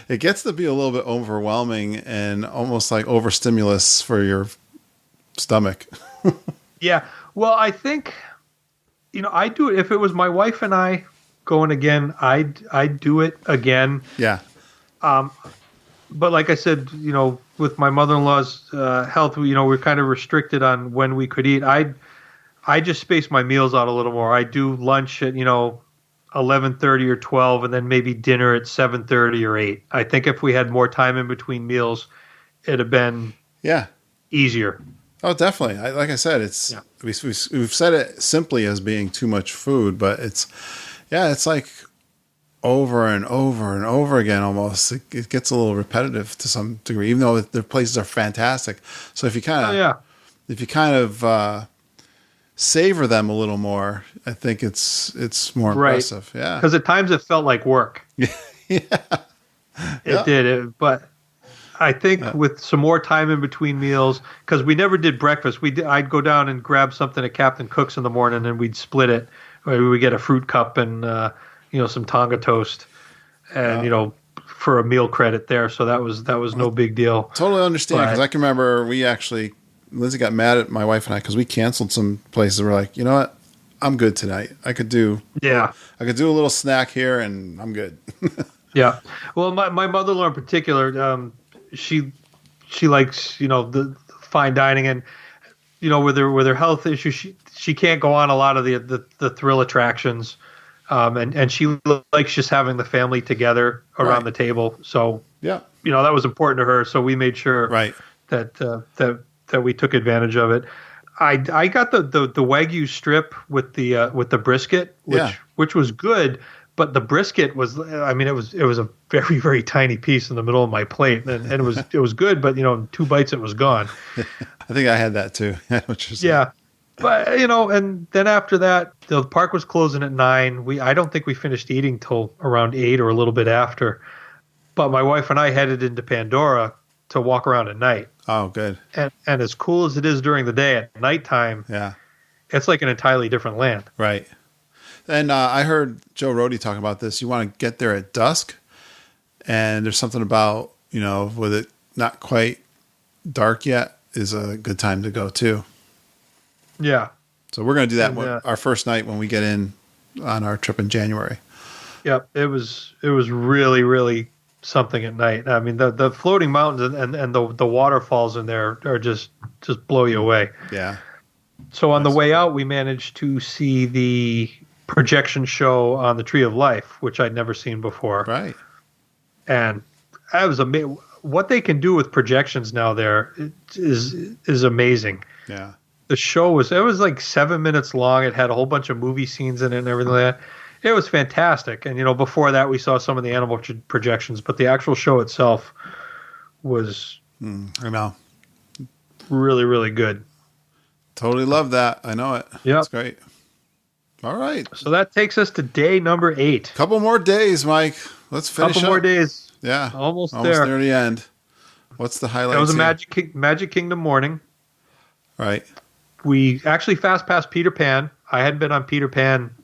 It gets to be a little bit overwhelming and almost like overstimulus for your stomach. Yeah. Well, I think, I'd do it if it was my wife and I going again. I'd do it again. Yeah. But like I said, with my mother-in-law's health, we're kind of restricted on when we could eat. I just space my meals out a little more. I do lunch at 11:30 or 12, and then maybe dinner at 7:30 or 8. I think if we had more time in between meals, it'd have been easier. Oh, definitely. Like I said, we've said it simply as being too much food, but it's like over and over and over again almost. It gets a little repetitive to some degree, even though the places are fantastic. So if you kind of savor them a little more, I think it's more impressive. Yeah. Because at times it felt like work. It did. But I think with some more time in between meals, because we never did breakfast. I'd go down and grab something at Captain Cook's in the morning, and we'd split it. We would get a fruit cup and some Tonga toast, and for a meal credit there. So that was no big deal. Totally understand, because I can remember Lindsay got mad at my wife and I because we canceled some places. We're like, you know what? I'm good tonight. I could do a little snack here, and I'm good. Yeah. Well, my mother-in-law in particular, she likes, the fine dining, and with her health issues, she can't go on a lot of the thrill attractions, and she likes just having the family together around the table. So Yeah. that was important to her. So we made sure that we took advantage of it. I got the Wagyu strip with the brisket, which was good. But the brisket was, it was a very, very tiny piece in the middle of my plate, and it was good. But in 2 bites it was gone. I think I had that too. Yeah, but and then after that, the park was closing at 9. I don't think we finished eating till around 8 or a little bit after. But my wife and I headed into Pandora to walk around at night. Oh, good. And as cool as it is during the day, at nighttime, it's like an entirely different land. Right. And I heard Joe Rohde talk about this. You want to get there at dusk, and there's something about, with it not quite dark yet is a good time to go too. Yeah. So we're going to do that our first night when we get in on our trip in January. Yep. It was really, really something at night. I mean, the floating mountains and the waterfalls in there are just blow you away. Yeah. So on the way out, we managed to see the projection show on the Tree of Life, which I'd never seen before. Right. And I was amazed. What they can do with projections now there is amazing. Yeah. The show was like 7 minutes long. It had a whole bunch of movie scenes in it and everything like that. It was fantastic. And, before that, we saw some of the animal projections, but the actual show itself was I know. really, really good. Totally love that. I know it. Yeah. That's great. All right. So that takes us to day number 8. Couple more days, Mike. Let's finish Couple more days. Yeah. Almost near there. the end. What's the highlight? It was a Magic Kingdom morning. Right. We actually fast passed Peter Pan. I hadn't been on Peter Pan,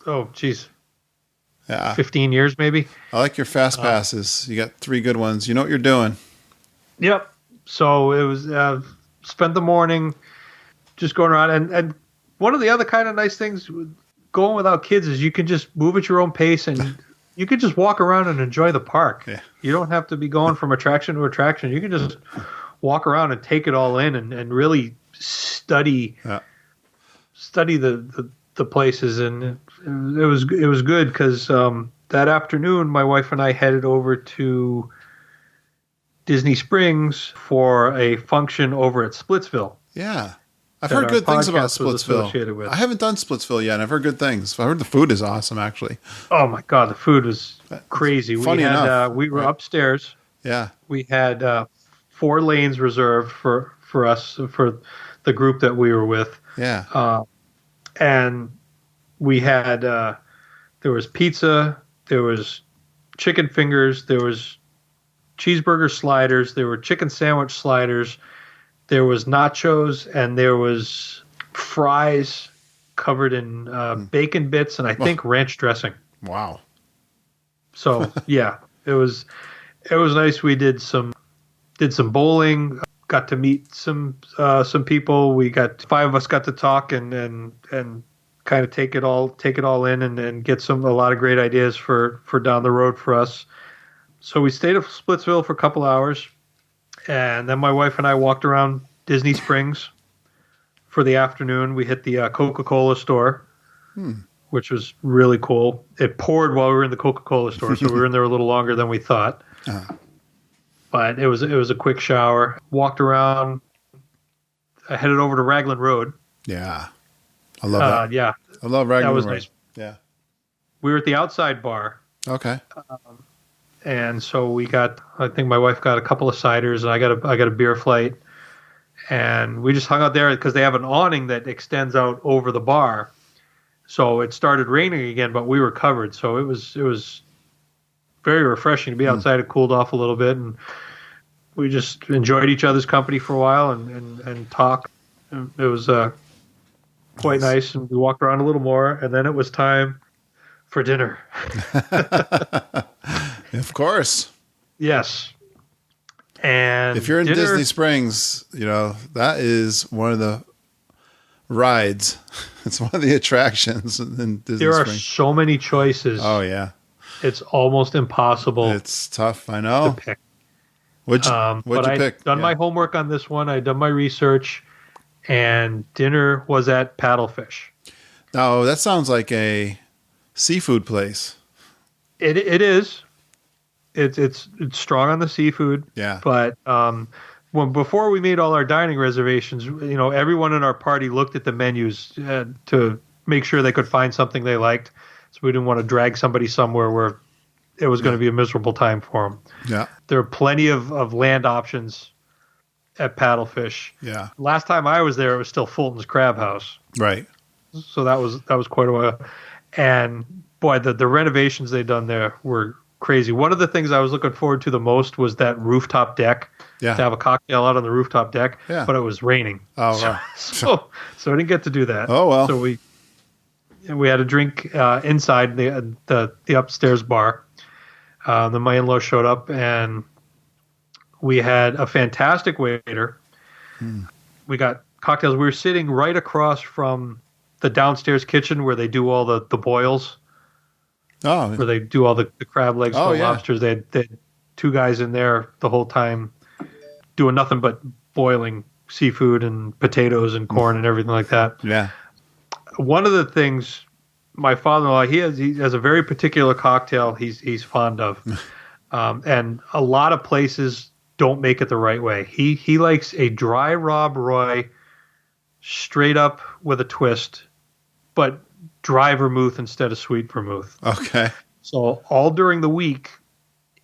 15 years maybe. I like your fast passes. You got 3 good ones. You know what you're doing. Yep. So it was spent the morning just going around. And one of the other kind of nice things going without kids is you can just move at your own pace and you can just walk around and enjoy the park. Yeah. You don't have to be going from attraction to attraction. You can just walk around and take it all in and really study the places. And it was good because that afternoon my wife and I headed over to Disney Springs for a function over at Splitsville. Yeah. I've heard good things about Splitsville. I haven't done Splitsville yet. I've heard good things. I heard the food is awesome, actually. Oh my God, the food was crazy. Funny enough, we were upstairs. Yeah, we had 4 lanes reserved for us for the group that we were with. Yeah, and we had there was pizza, there was chicken fingers, there was cheeseburger sliders, there were chicken sandwich sliders. There was nachos, and there was fries covered in bacon bits, and I think ranch dressing. Wow! So yeah, it was nice. We did some bowling. Got to meet some people. We got 5 of us got to talk and kind of take it all in and get a lot of great ideas for down the road for us. So we stayed at Splitsville for a couple hours. And then my wife and I walked around Disney Springs for the afternoon. We hit the Coca-Cola store, which was really cool. It poured while we were in the Coca-Cola store, so we were in there a little longer than we thought. But it was a quick shower. Walked around. I headed over to Raglan Road. Yeah, I love that. Yeah, I love Raglan Road. That was nice. Yeah, we were at the outside bar. Okay. And so I think my wife got a couple of ciders and I got a beer flight, and we just hung out there because they have an awning that extends out over the bar. So it started raining again, but we were covered. So it was very refreshing to be outside. It cooled off a little bit, and we just enjoyed each other's company for a while and talked. It was quite nice. And we walked around a little more, and then it was time for dinner. Of course. Yes. And if you're in Disney Springs, that is one of the rides. It's one of the attractions in Disney Springs. There are so many choices. Oh, yeah. It's almost impossible. It's tough. I know. To pick. What'd you pick? I'd done my homework on this one. I'd done my research, and dinner was at PaddleFish. Oh, that sounds like a seafood place. It is. It's strong on the seafood. Yeah. But before we made all our dining reservations, everyone in our party looked at the menus to make sure they could find something they liked. So we didn't want to drag somebody somewhere where it was going to be a miserable time for them. Yeah. There are plenty of land options at PaddleFish. Yeah. Last time I was there, it was still Fulton's Crab House. Right. So that was quite a while. And boy, the renovations they've done there were crazy. One of the things I was looking forward to the most was that rooftop deck. Yeah. To have a cocktail out on the rooftop deck. Yeah. But it was raining. Oh, wow. So I didn't get to do that. Oh, well. So we had a drink inside the upstairs bar. Then my in-laws showed up, and we had a fantastic waiter. We got cocktails. We were sitting right across from the downstairs kitchen where they do all the boils. Oh. Where they do all the crab legs for yeah. lobsters. They had two guys in there the whole time doing nothing but boiling seafood and potatoes and corn and everything like that. Yeah. One of the things my father-in-law, he has a very particular cocktail he's fond of. And a lot of places don't make it the right way. He likes a dry Rob Roy straight up with a twist, but dry vermouth instead of sweet vermouth. Okay. So all during the week,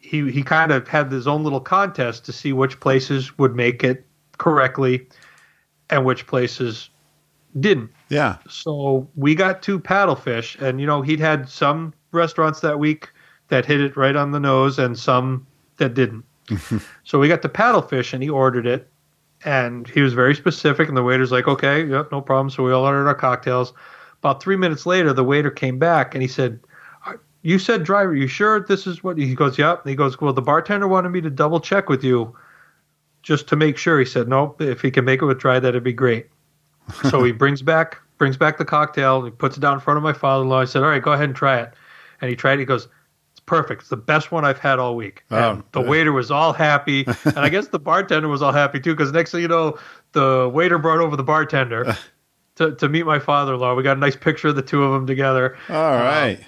he kind of had his own little contest to see which places would make it correctly and which places didn't. Yeah. So we got to PaddleFish, and he'd had some restaurants that week that hit it right on the nose and some that didn't. So we got to PaddleFish, and he ordered it, and he was very specific, and the waiter's like, okay, yep, no problem. So we all ordered our cocktails. About 3 minutes later, the waiter came back, and he said, you said dry. Are you sure this is what? He goes, yep. And he goes, well, the bartender wanted me to double check with you just to make sure. He said, no, if he can make it with dry, that'd be great. So he brings back the cocktail. He puts it down in front of my father-in-law. I said, all right, go ahead and try it. And he tried it. He goes, it's perfect. It's the best one I've had all week. And the waiter was all happy. And I guess the bartender was all happy too, because next thing you know, the waiter brought over the bartender to meet my father-in-law. We got a nice picture of the two of them together. All right.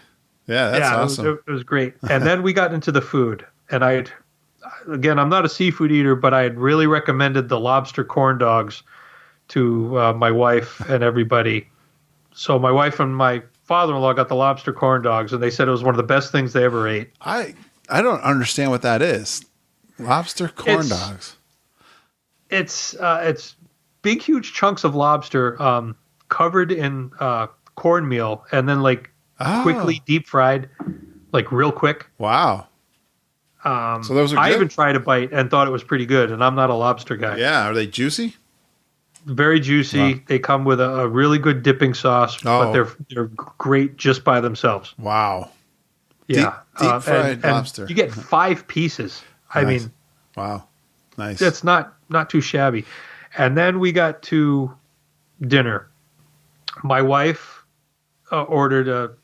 Yeah, that's awesome. It was great. And then we got into the food. And I'm not a seafood eater, but I had really recommended the lobster corn dogs to my wife and everybody. So my wife and my father-in-law got the lobster corn dogs, and they said it was one of the best things they ever ate. I don't understand what that is. Lobster corn dogs. It's big, huge chunks of lobster covered in cornmeal, and then quickly deep fried, real quick. Wow. So those are good? I even tried a bite and thought it was pretty good, and I'm not a lobster guy. Yeah. Are they juicy? Very juicy. Wow. They come with a really good dipping sauce, but they're great just by themselves. Wow. Yeah. Deep fried lobster. You get 5 pieces. Nice. I mean, wow. Nice. That's not too shabby. And then we got to dinner. My wife ordered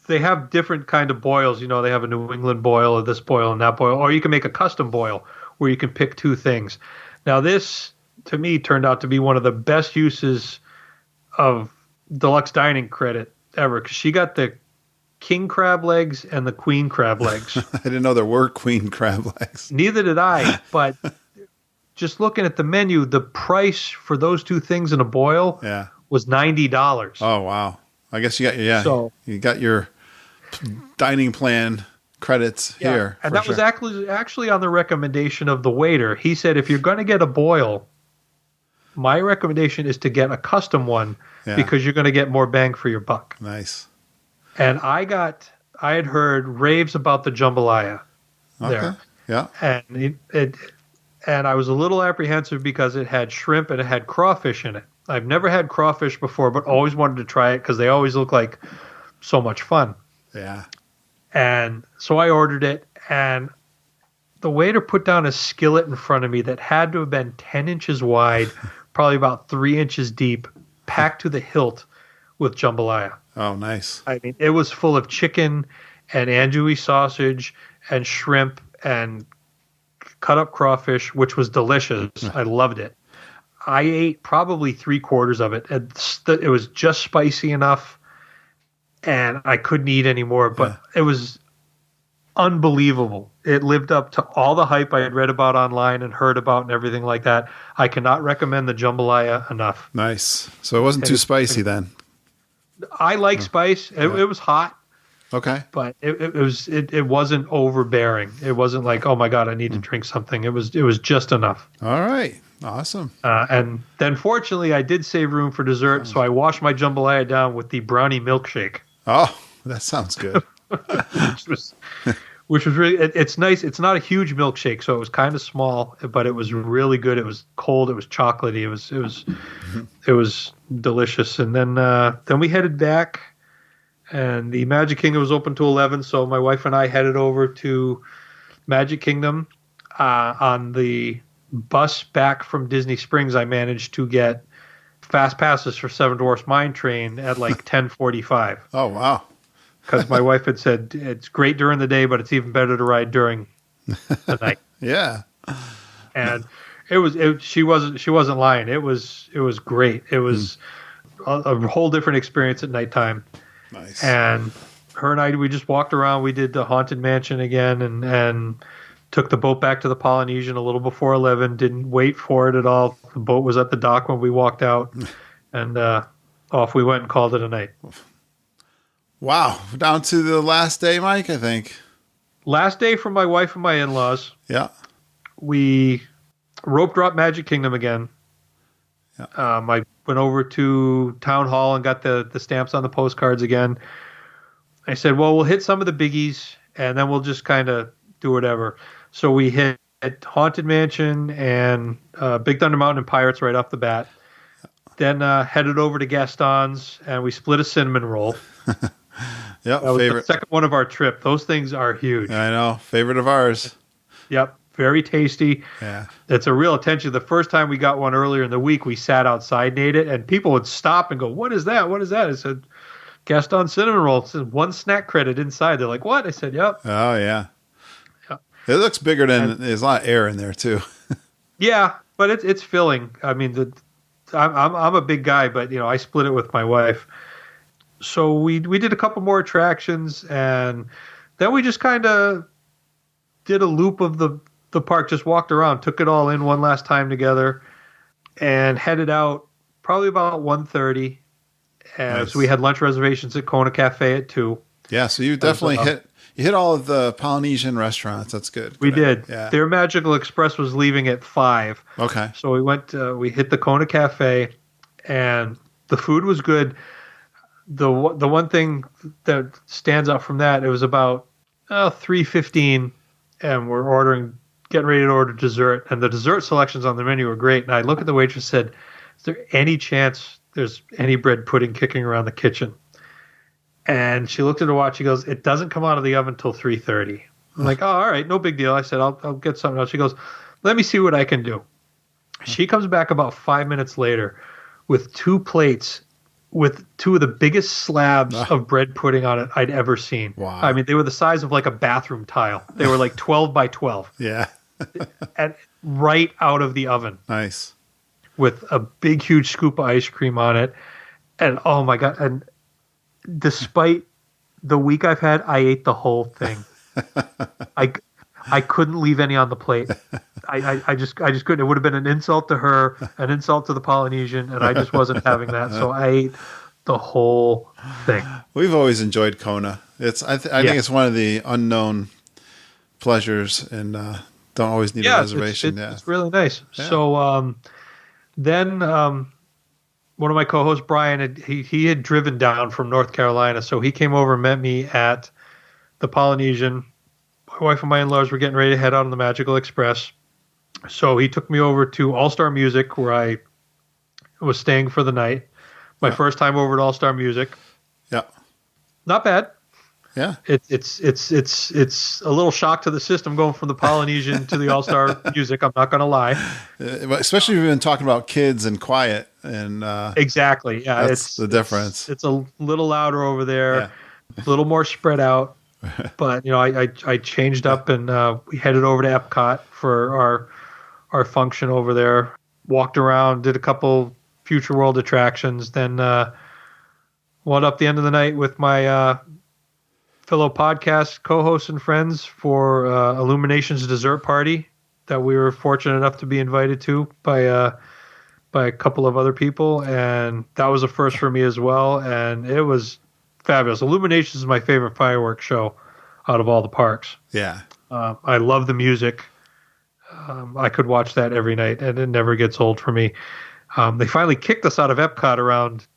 they have different kind of boils. They have a New England boil or this boil and that boil, or you can make a custom boil where you can pick 2 things. Now this, to me, turned out to be one of the best uses of deluxe dining credit ever, because she got the king crab legs and the queen crab legs. I didn't know there were queen crab legs. Neither did I, but just looking at the menu, the price for those 2 things in a boil was $90. Oh, wow. I guess you got your dining plan credits here. And that was actually on the recommendation of the waiter. He said, if you're going to get a boil, my recommendation is to get a custom one because you're going to get more bang for your buck. Nice. And I had heard raves about the jambalaya there. Yeah. And I was a little apprehensive because it had shrimp and it had crawfish in it. I've never had crawfish before, but always wanted to try it because they always look like so much fun. Yeah. And so I ordered it, and the waiter put down a skillet in front of me that had to have been 10 inches wide, probably about 3 inches deep, packed to the hilt with jambalaya. Oh, nice. I mean, it was full of chicken and andouille sausage and shrimp and cut up crawfish, which was delicious. I loved it. I ate probably 3/4 of it. It was just spicy enough, and I couldn't eat anymore, but it was unbelievable. It lived up to all the hype I had read about online and heard about and everything like that. I cannot recommend the jambalaya enough. Nice. So it wasn't too spicy then. I like spice. It was hot. Okay. But it wasn't overbearing. It wasn't like, oh my God, I need to drink something. It was just enough. All right. Awesome. And then fortunately I did save room for dessert, so I washed my jambalaya down with the brownie milkshake. Oh, that sounds good. which was really, it's nice. It's not a huge milkshake, so it was kind of small, but it was really good. It was cold. It was chocolatey. It was delicious. And then we headed back, and the Magic Kingdom was open till 11. So my wife and I headed over to Magic Kingdom. On the bus back from Disney Springs, I managed to get fast passes for Seven Dwarfs Mine Train at like 10:45. Oh, wow. Because my wife had said it's great during the day, but it's even better to ride during the night. Yeah. And she wasn't lying. It was great. It was a whole different experience at nighttime. Nice. And her and I, we just walked around. We did the Haunted Mansion again, and took the boat back to the Polynesian a little before 11. Didn't wait for it at all. The boat was at the dock when we walked out, and off we went and called it a night. Wow. Down to the last day, Mike, I think. Last day for my wife and my in-laws. Yeah. We rope dropped Magic Kingdom again. Yeah. I went over to Town Hall and got the stamps on the postcards again. I said, well, we'll hit some of the biggies, and then we'll just kind of do whatever. So we hit Haunted Mansion and Big Thunder Mountain and Pirates right off the bat. Then headed over to Gaston's, and we split a cinnamon roll. Yep, that was favorite. the second one of our trip. Those things are huge. I know. Favorite of ours. Yep, very tasty. Yeah. It's a real attention. The first time we got one earlier in the week, we sat outside and ate it, and people would stop and go, what is that? What is that? I said, Gaston cinnamon roll. It says 1 snack credit inside. They're like, what? I said, yep. Oh, yeah. It looks bigger than there's a lot of air in there too. Yeah, but it's filling. I mean, I'm a big guy, but I split it with my wife. So we did a couple more attractions, and then we just kind of did a loop of the park. Just walked around, took it all in one last time together, and headed out probably about 1:30. Nice. So we had lunch reservations at Kona Cafe at 2. Yeah, so you definitely hit all of the Polynesian restaurants. That's good. We did. Yeah. Their Magical Express was leaving at 5. Okay. So we went. We hit the Kona Cafe, and the food was good. The one thing that stands out from that, it was about 3:15, and we're getting ready to order dessert, and the dessert selections on the menu were great. And I looked at the waitress and said, "Is there any chance there's any bread pudding kicking around the kitchen?" And she looked at her watch. She goes, "It doesn't come out of the oven till 3:30." I'm like, "Oh, all right, no big deal." I said, "I'll get something else." She goes, "Let me see what I can do." She comes back about 5 minutes later with 2 plates with 2 of the biggest slabs of bread pudding on it I'd ever seen. Wow. I mean, they were the size of like a bathroom tile. They were like 12 by 12. Yeah. And right out of the oven. Nice. With a big, huge scoop of ice cream on it. And oh my God. And despite the week I've had, I ate the whole thing. I couldn't leave any on the plate. I just couldn't. It would have been an insult to her, an insult to the Polynesian, and I just wasn't having that. So I ate the whole thing. We've always enjoyed Kona. I think it's one of the unknown pleasures, and don't always need a reservation. It's really nice. Yeah. So then one of my co-hosts, Brian, he had driven down from North Carolina, so he came over and met me at the Polynesian. My wife and my in-laws were getting ready to head out on the Magical Express. So he took me over to All-Star Music, where I was staying for the night. My first time over at All-Star Music. Yeah. Not bad. Yeah. It's a little shock to the system going from the Polynesian to the All-Star Music, I'm not going to lie. Especially if you've been talking about kids and quiet. And exactly. Yeah. That's the difference. It's a little louder over there, a little more spread out. But I changed up and we headed over to Epcot for our function over there. Walked around, did a couple Future World attractions, then wound up the end of the night with my fellow podcast co-hosts and friends for Illumination's dessert party that we were fortunate enough to be invited to by a couple of other people, and that was a first for me as well, and it was fabulous. Illuminations is my favorite fireworks show out of all the parks. Yeah. I love the music. I could watch that every night, and it never gets old for me. They finally kicked us out of Epcot around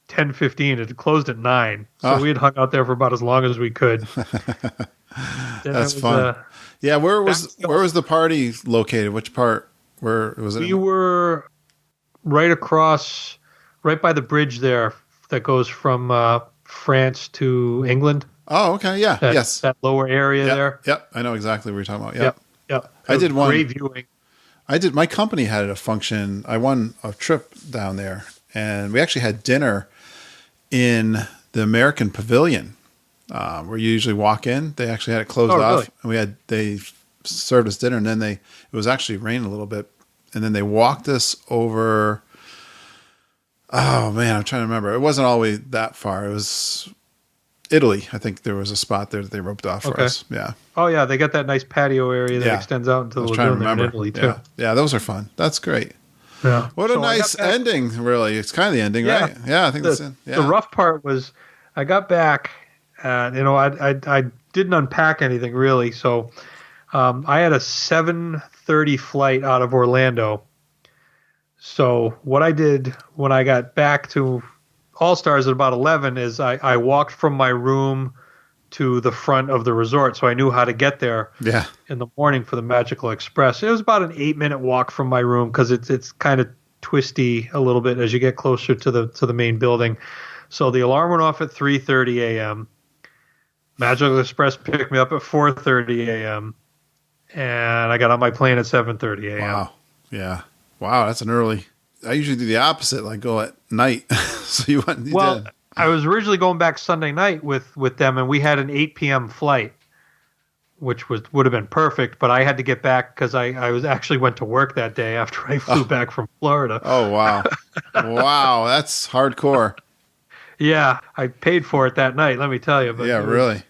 10:15. It closed at 9, so we had hung out there for about as long as we could. That's fun. Yeah, where was the party located? Which part? Where was it? We were right across, right by the bridge there that goes from France to England. Oh, okay, yeah, yes. That lower area there. Yep, I know exactly what you're talking about. Yep. I did one. Great viewing. My company had a function. I won a trip down there, and we actually had dinner in the American Pavilion, where you usually walk in. They actually had it closed off, really? and they served us dinner, and then it was actually raining a little bit, and then they walked us over. Oh man, I'm trying to remember. It wasn't all the way that far. It was Italy. I think there was a spot there that they roped off for us. Yeah. Oh yeah, they got that nice patio area that extends out into the lagoon there in Italy too. Yeah, those are fun. That's great. Yeah. What a nice ending, really. It's kind of the ending, right? Yeah, I think that's it. Yeah. The rough part was I got back and I didn't unpack anything really. So I had a 7:30 flight out of Orlando. So what I did when I got back to All Stars at about 11 is I walked from my room to the front of the resort, so I knew how to get there in the morning for the Magical Express. It was about an 8-minute walk from my room because it's kind of twisty a little bit as you get closer to the main building. So the alarm went off at 3:30 a.m. Magical Express picked me up at 4:30 a.m. and I got on my plane at 7:30 a.m. Wow. Yeah. Wow, that's an early. I usually do the opposite, like go at night. So you did. I was originally going back Sunday night with them, and we had an 8 p.m. flight, which would have been perfect. But I had to get back because I went to work that day after I flew back from Florida. Oh wow, wow, that's hardcore. Yeah, I paid for it that night. Let me tell you. But really,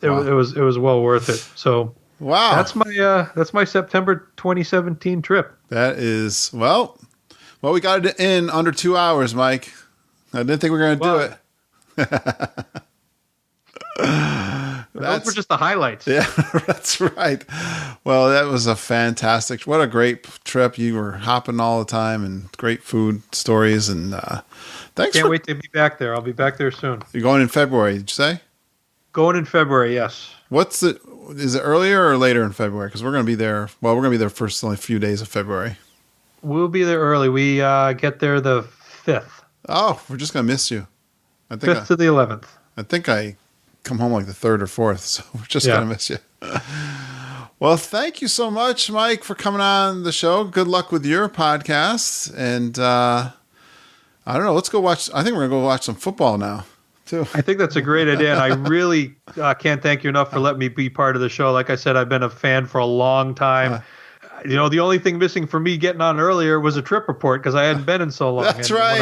it was well worth it. So wow, that's my September 2017 trip. That is well, we got it in under 2 hours, Mike. I didn't think we were going to do it. Those were just the highlights. Yeah, that's right. Well, that was a fantastic. What a great trip! You were hopping all the time, and great food stories. And thanks. Can't wait to be back there. I'll be back there soon. You're going in February? Did you say? Going in February, yes. Is it earlier or later in February? Because we're going to be there. Well, we're going to be there first only a few days of February. We'll be there early. We get there the 5th. Oh, we're just going to miss you. I think 5th to the 11th. I think I come home like the 3rd or 4th, so we're just going to miss you. Well, thank you so much, Mike, for coming on the show. Good luck with your podcast. And I don't know, let's go watch. I think we're going to go watch some football now, too. I think that's a great idea, and I really can't thank you enough for letting me be part of the show. Like I said, I've been a fan for a long time. The only thing missing for me getting on earlier was a trip report because I hadn't been in so long. That's right.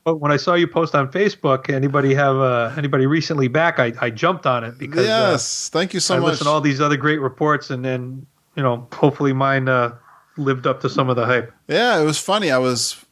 When I saw you post on Facebook, anybody recently back, I jumped on it because thank you so much. I listened to all these other great reports, and then hopefully mine lived up to some of the hype. Yeah, it was funny. I was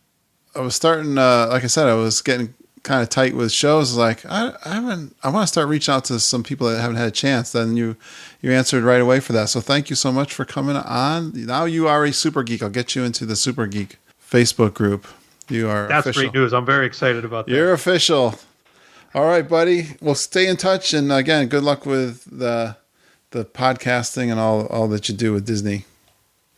starting, like I said, I was getting kind of tight with shows. Like I want to start reaching out to some people that haven't had a chance. Then you answered right away for that. So thank you so much for coming on. Now you are a super geek. I'll get you into the Super Geek Facebook group. You are. That's official. Great news. I'm very excited about that. You're official. All right, buddy. We'll stay in touch. And again, good luck with the podcasting and all that you do with Disney.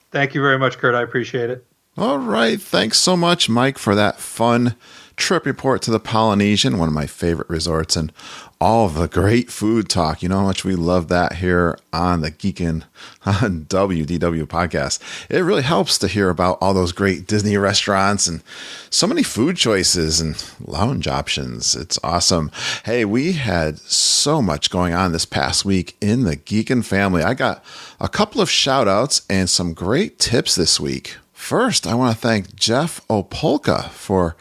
Thank you very much, Kurt. I appreciate it. All right. Thanks so much, Mike, for that fun trip report to the Polynesian, one of my favorite resorts, and all of the great food talk. You know how much we love that here on the Geekin' on WDW podcast. It really helps to hear about all those great Disney restaurants and so many food choices and lounge options. It's awesome. Hey, we had so much going on this past week in the Geekin' family. I got a couple of shout outs and some great tips this week. First, I want to thank Jeff Opolka for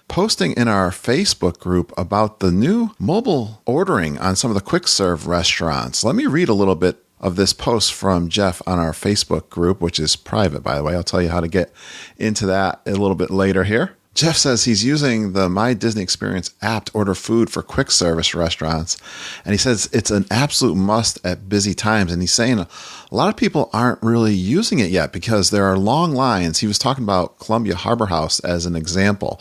posting in our Facebook group about the new mobile ordering on some of the quick serve restaurants. Let me read a little bit of this post from Jeff on our Facebook group, which is private, by the way. I'll tell you how to get into that a little bit later here. Jeff says he's using the My Disney Experience app to order food for quick service restaurants. And he says it's an absolute must at busy times. And he's saying a lot of people aren't really using it yet because there are long lines. He was talking about Columbia Harbor House as an example.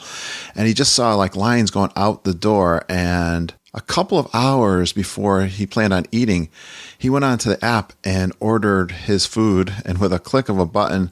And he just saw like lines going out the door. And a couple of hours before he planned on eating, he went onto the app and ordered his food. And with a click of a button,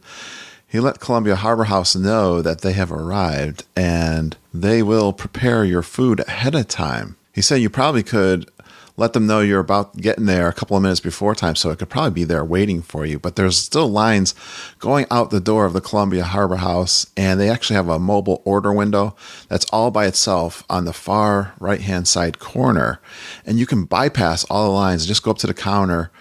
he let Columbia Harbor House know that they have arrived and they will prepare your food ahead of time. He said you probably could let them know you're about getting there a couple of minutes before time, so it could probably be there waiting for you. But there's still lines going out the door of the Columbia Harbor House, and they actually have a mobile order window that's all by itself on the far right-hand side corner. And you can bypass all the lines and just go up to the counter.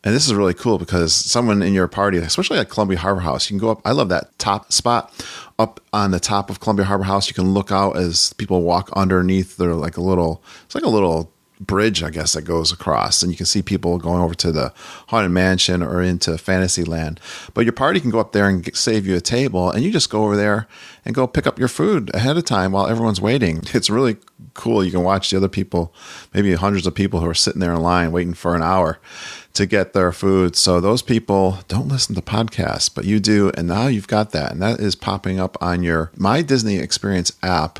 And this is really cool because someone in your party, especially at Columbia Harbor House, you can go up. I love that top spot up on the top of Columbia Harbor House. You can look out as people walk underneath. They're like it's like a little bridge, I guess, that goes across. And you can see people going over to the Haunted Mansion or into Fantasyland. But your party can go up there and save you a table. And you just go over there and go pick up your food ahead of time while everyone's waiting. It's really cool. You can watch the other people, maybe hundreds of people who are sitting there in line waiting for an hour to get their food. So those people don't listen to podcasts, but you do. And now you've got that. And that is popping up on your My Disney Experience app.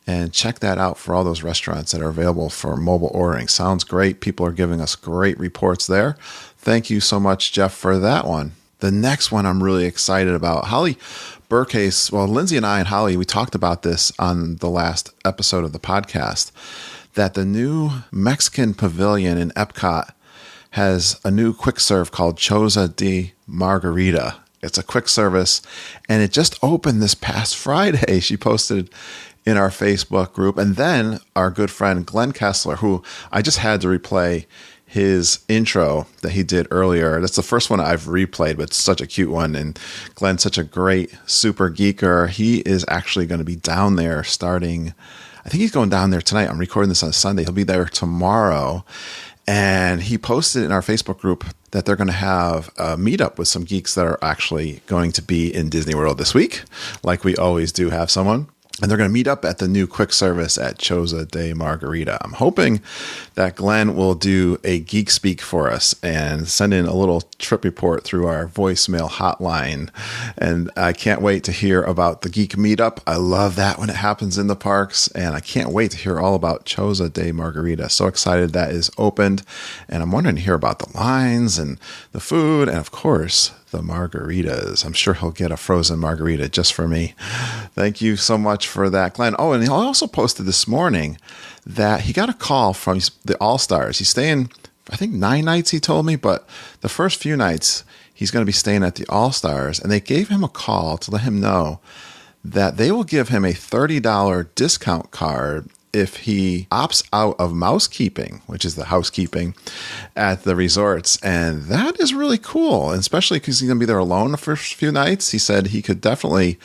And check that out for all those restaurants that are available for mobile ordering. Sounds great. People are giving us great reports there. Thank you so much, Jeff, for that one. The next one I'm really excited about. Holly Burcase, well, Lindsay and I and Holly, we talked about this on the last episode of the podcast, that the new Mexican pavilion in Epcot has a new quick serve called Choza de Margarita. It's a quick service, and it just opened this past Friday. She posted in our Facebook group. And then our good friend Glenn Kessler, who I just had to replay his intro that he did earlier. That's the first one I've replayed, but it's such a cute one. And Glenn's such a great super geeker. He is actually going to be down there starting, I think he's going down there tonight. I'm recording this on Sunday. He'll be there tomorrow. And he posted in our Facebook group that they're going to have a meetup with some geeks that are actually going to be in Disney World this week, like we always do have someone. And they're going to meet up at the new quick service at Choza de Margarita. I'm hoping that Glenn will do a Geek Speak for us and send in a little trip report through our voicemail hotline. And I can't wait to hear about the Geek Meetup. I love that when it happens in the parks. And I can't wait to hear all about Choza de Margarita. So excited that is opened. And I'm wondering to hear about the lines and the food and, of course, the margaritas. I'm sure he'll get a frozen margarita just for me. Thank you so much for that, Glenn. Oh, and he also posted this morning that he got a call from the All-Stars. He's staying, I think, 9 nights, he told me, but the first few nights he's going to be staying at the All-Stars, and they gave him a call to let him know that they will give him a $30 discount card if he opts out of mousekeeping, which is the housekeeping at the resorts. And that is really cool, and especially because he's going to be there alone the first few nights. He said he could definitely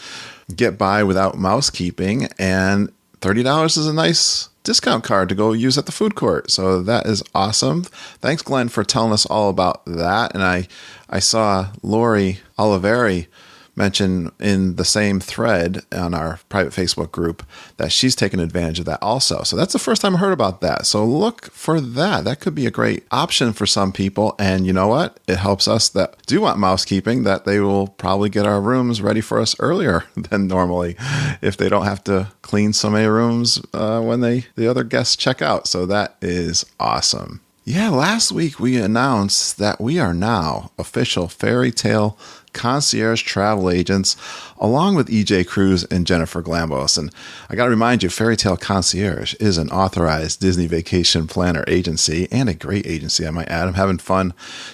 get by without mousekeeping, and $30 is a nice discount card to go use at the food court. So that is awesome. Thanks, Glenn, for telling us all about that. And I saw Lori Oliveri mention in the same thread on our private Facebook group that she's taken advantage of that also. So that's the first time I heard about that. So look for that. That could be a great option for some people. And you know what? It helps us that do want mousekeeping, that they will probably get our rooms ready for us earlier than normally if they don't have to clean so many rooms when the other guests check out. So that is awesome. Yeah, last week we announced that we are now official Fairy Tale concierge travel agents, along with EJ Cruz and Jennifer Glambos. And I got to remind you, Fairy Tale Concierge is an authorized Disney vacation planner agency, and a great agency, I might add. I'm having fun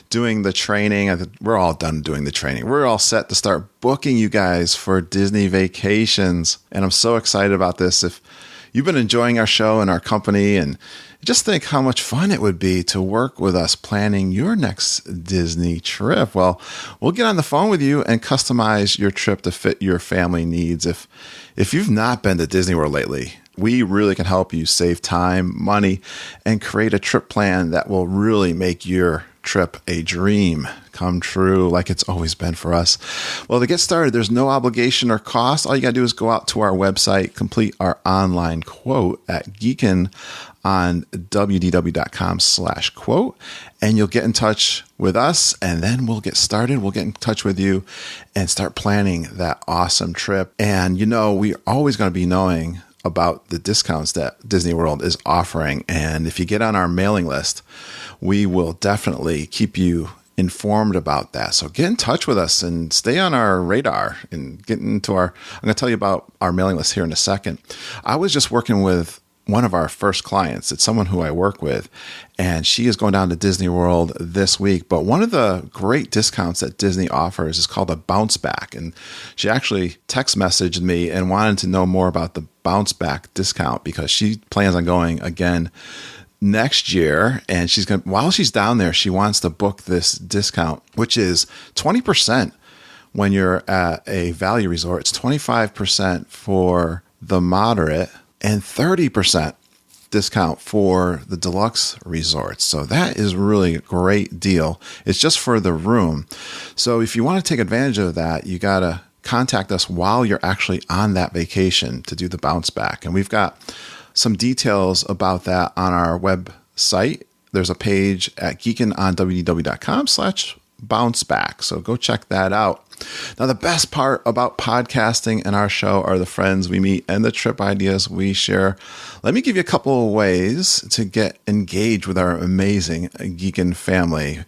doing the training. We're all done doing the training. We're all set to start booking you guys for Disney vacations. And I'm so excited about this. If you've been enjoying our show and our company, and just think how much fun it would be to work with us planning your next Disney trip. Well, we'll get on the phone with you and customize your trip to fit your family needs. If you've not been to Disney World lately, we really can help you save time, money, and create a trip plan that will really make your trip a dream come true, like it's always been for us. Well, to get started, there's no obligation or cost. All you got to do is go out to our website, complete our online quote at geekinonwdw.com/quote, and you'll get in touch with us, and then we'll get started. We'll get in touch with you and start planning that awesome trip. And we're always going to be knowing about the discounts that Disney World is offering. And if you get on our mailing list, we will definitely keep you informed about that. So get in touch with us and stay on our radar and get into I'm going to tell you about our mailing list here in a second. I was just working with one of our first clients. It's someone who I work with, and she is going down to Disney World this week. But one of the great discounts that Disney offers is called a bounce back. And she actually text messaged me and wanted to know more about the bounce back discount, because she plans on going again next year. And while she's down there, she wants to book this discount, which is 20% when you're at a value resort. It's 25% for the moderate and 30% discount for the deluxe resorts. So that is really a great deal. It's just for the room. So if you want to take advantage of that, you got to contact us while you're actually on that vacation to do the bounce back. And we've got some details about that on our website. There's a page at geekinonwdw.com/bounce back. So go check that out. Now, the best part about podcasting and our show are the friends we meet and the trip ideas we share. Let me give you a couple of ways to get engaged with our amazing Geekin family.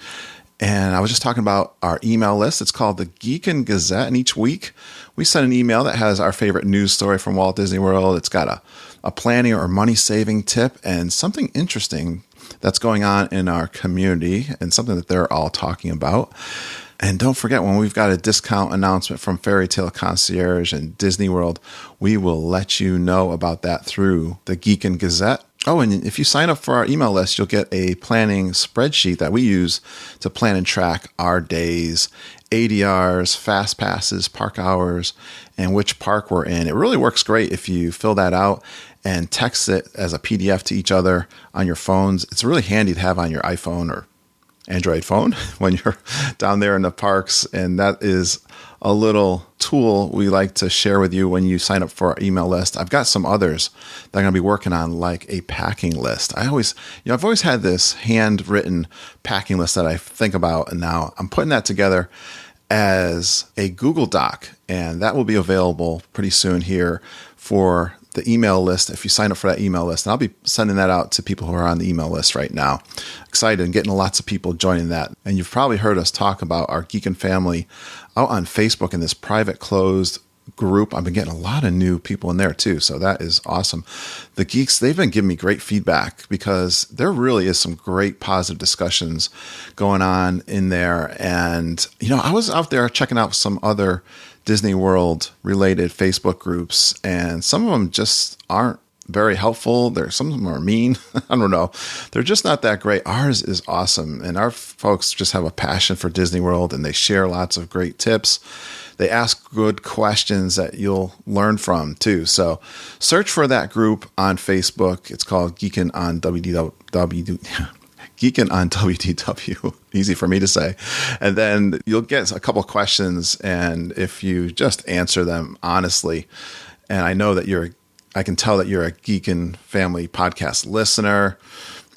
And I was just talking about our email list. It's called the Geekin Gazette. And each week we send an email that has our favorite news story from Walt Disney World. It's got a planning or money saving tip and something interesting that's going on in our community and something that they're all talking about. And don't forget, when we've got a discount announcement from Fairy Tale Concierge and Disney World, we will let you know about that through the Geekin Gazette. Oh, and if you sign up for our email list, you'll get a planning spreadsheet that we use to plan and track our days, ADRs, fast passes, park hours, and which park we're in. It really works great if you fill that out and text it as a PDF to each other on your phones. It's really handy to have on your iPhone or Android phone when you're down there in the parks. And that is a little tool we like to share with you when you sign up for our email list. I've got some others that I'm going to be working on, like a packing list. I've always had this handwritten packing list that I think about, and now I'm putting that together as a Google Doc, and that will be available pretty soon here for the email list if you sign up for that email list. And I'll be sending that out to people who are on the email list right now. Excited and getting lots of people joining that. And you've probably heard us talk about our Geekin family out on Facebook in this private closed group. I've been getting a lot of new people in there too. So that is awesome. The geeks, they've been giving me great feedback because there really is some great positive discussions going on in there. And, I was out there checking out some other Disney World related Facebook groups, and some of them just aren't very helpful. Some of them are mean. I don't know. They're just not that great. Ours is awesome. And our folks just have a passion for Disney World, and they share lots of great tips. They ask good questions that you'll learn from too. So search for that group on Facebook. It's called Geekin on WDW. Easy for me to say. And then you'll get a couple questions, and if you just answer them honestly, and I can tell that you're a Geekin family podcast listener,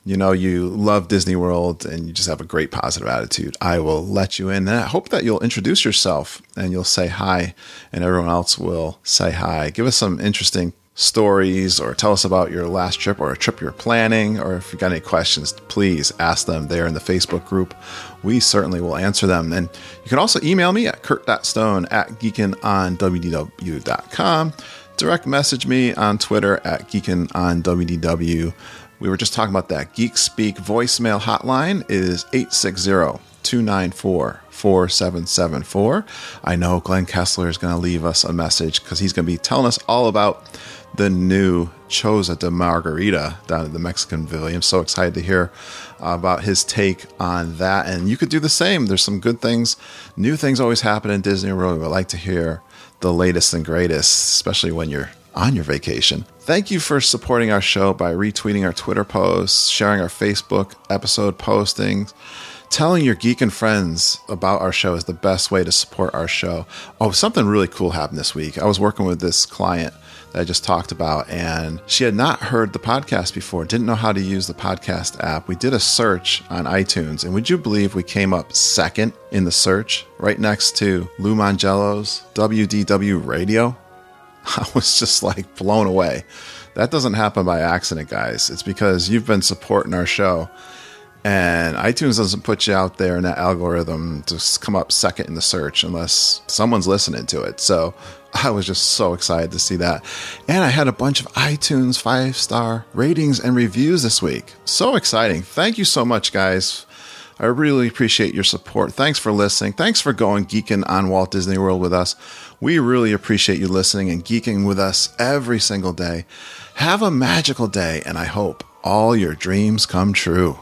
you love Disney World and you just have a great positive attitude, I will let you in. And I hope that you'll introduce yourself and you'll say hi, and everyone else will say hi. Give us some interesting stories or tell us about your last trip or a trip you're planning, or if you've got any questions, please ask them there in the Facebook group. We certainly will answer them. And you can also email me at kurt.stone@geekinonwdw.com. Direct message me on Twitter at geekinonwdw. We were just talking about that Geek Speak voicemail hotline is 860-294-4774. I know Glenn Kessler is going to leave us a message because he's going to be telling us all about the new Choza de Margarita down at the Mexican Pavilion. I'm so excited to hear about his take on that. And you could do the same. There's some good things. New things always happen in Disney World. We would like to hear the latest and greatest, especially when you're on your vacation. Thank you for supporting our show by retweeting our Twitter posts, sharing our Facebook episode postings. Telling your geek and friends about our show is the best way to support our show. Oh, something really cool happened this week. I was working with this client that I just talked about, and she had not heard the podcast before, didn't know how to use the podcast app. We did a search on iTunes, and would you believe we came up second in the search, right next to Lou Mangello's WDW Radio? I was just like blown away. That doesn't happen by accident, guys. It's because you've been supporting our show. And iTunes doesn't put you out there in that algorithm to come up second in the search unless someone's listening to it. So I was just so excited to see that. And I had a bunch of iTunes 5-star ratings and reviews this week. So exciting. Thank you so much, guys. I really appreciate your support. Thanks for listening. Thanks for going geeking on Walt Disney World with us. We really appreciate you listening and geeking with us every single day. Have a magical day, and I hope all your dreams come true.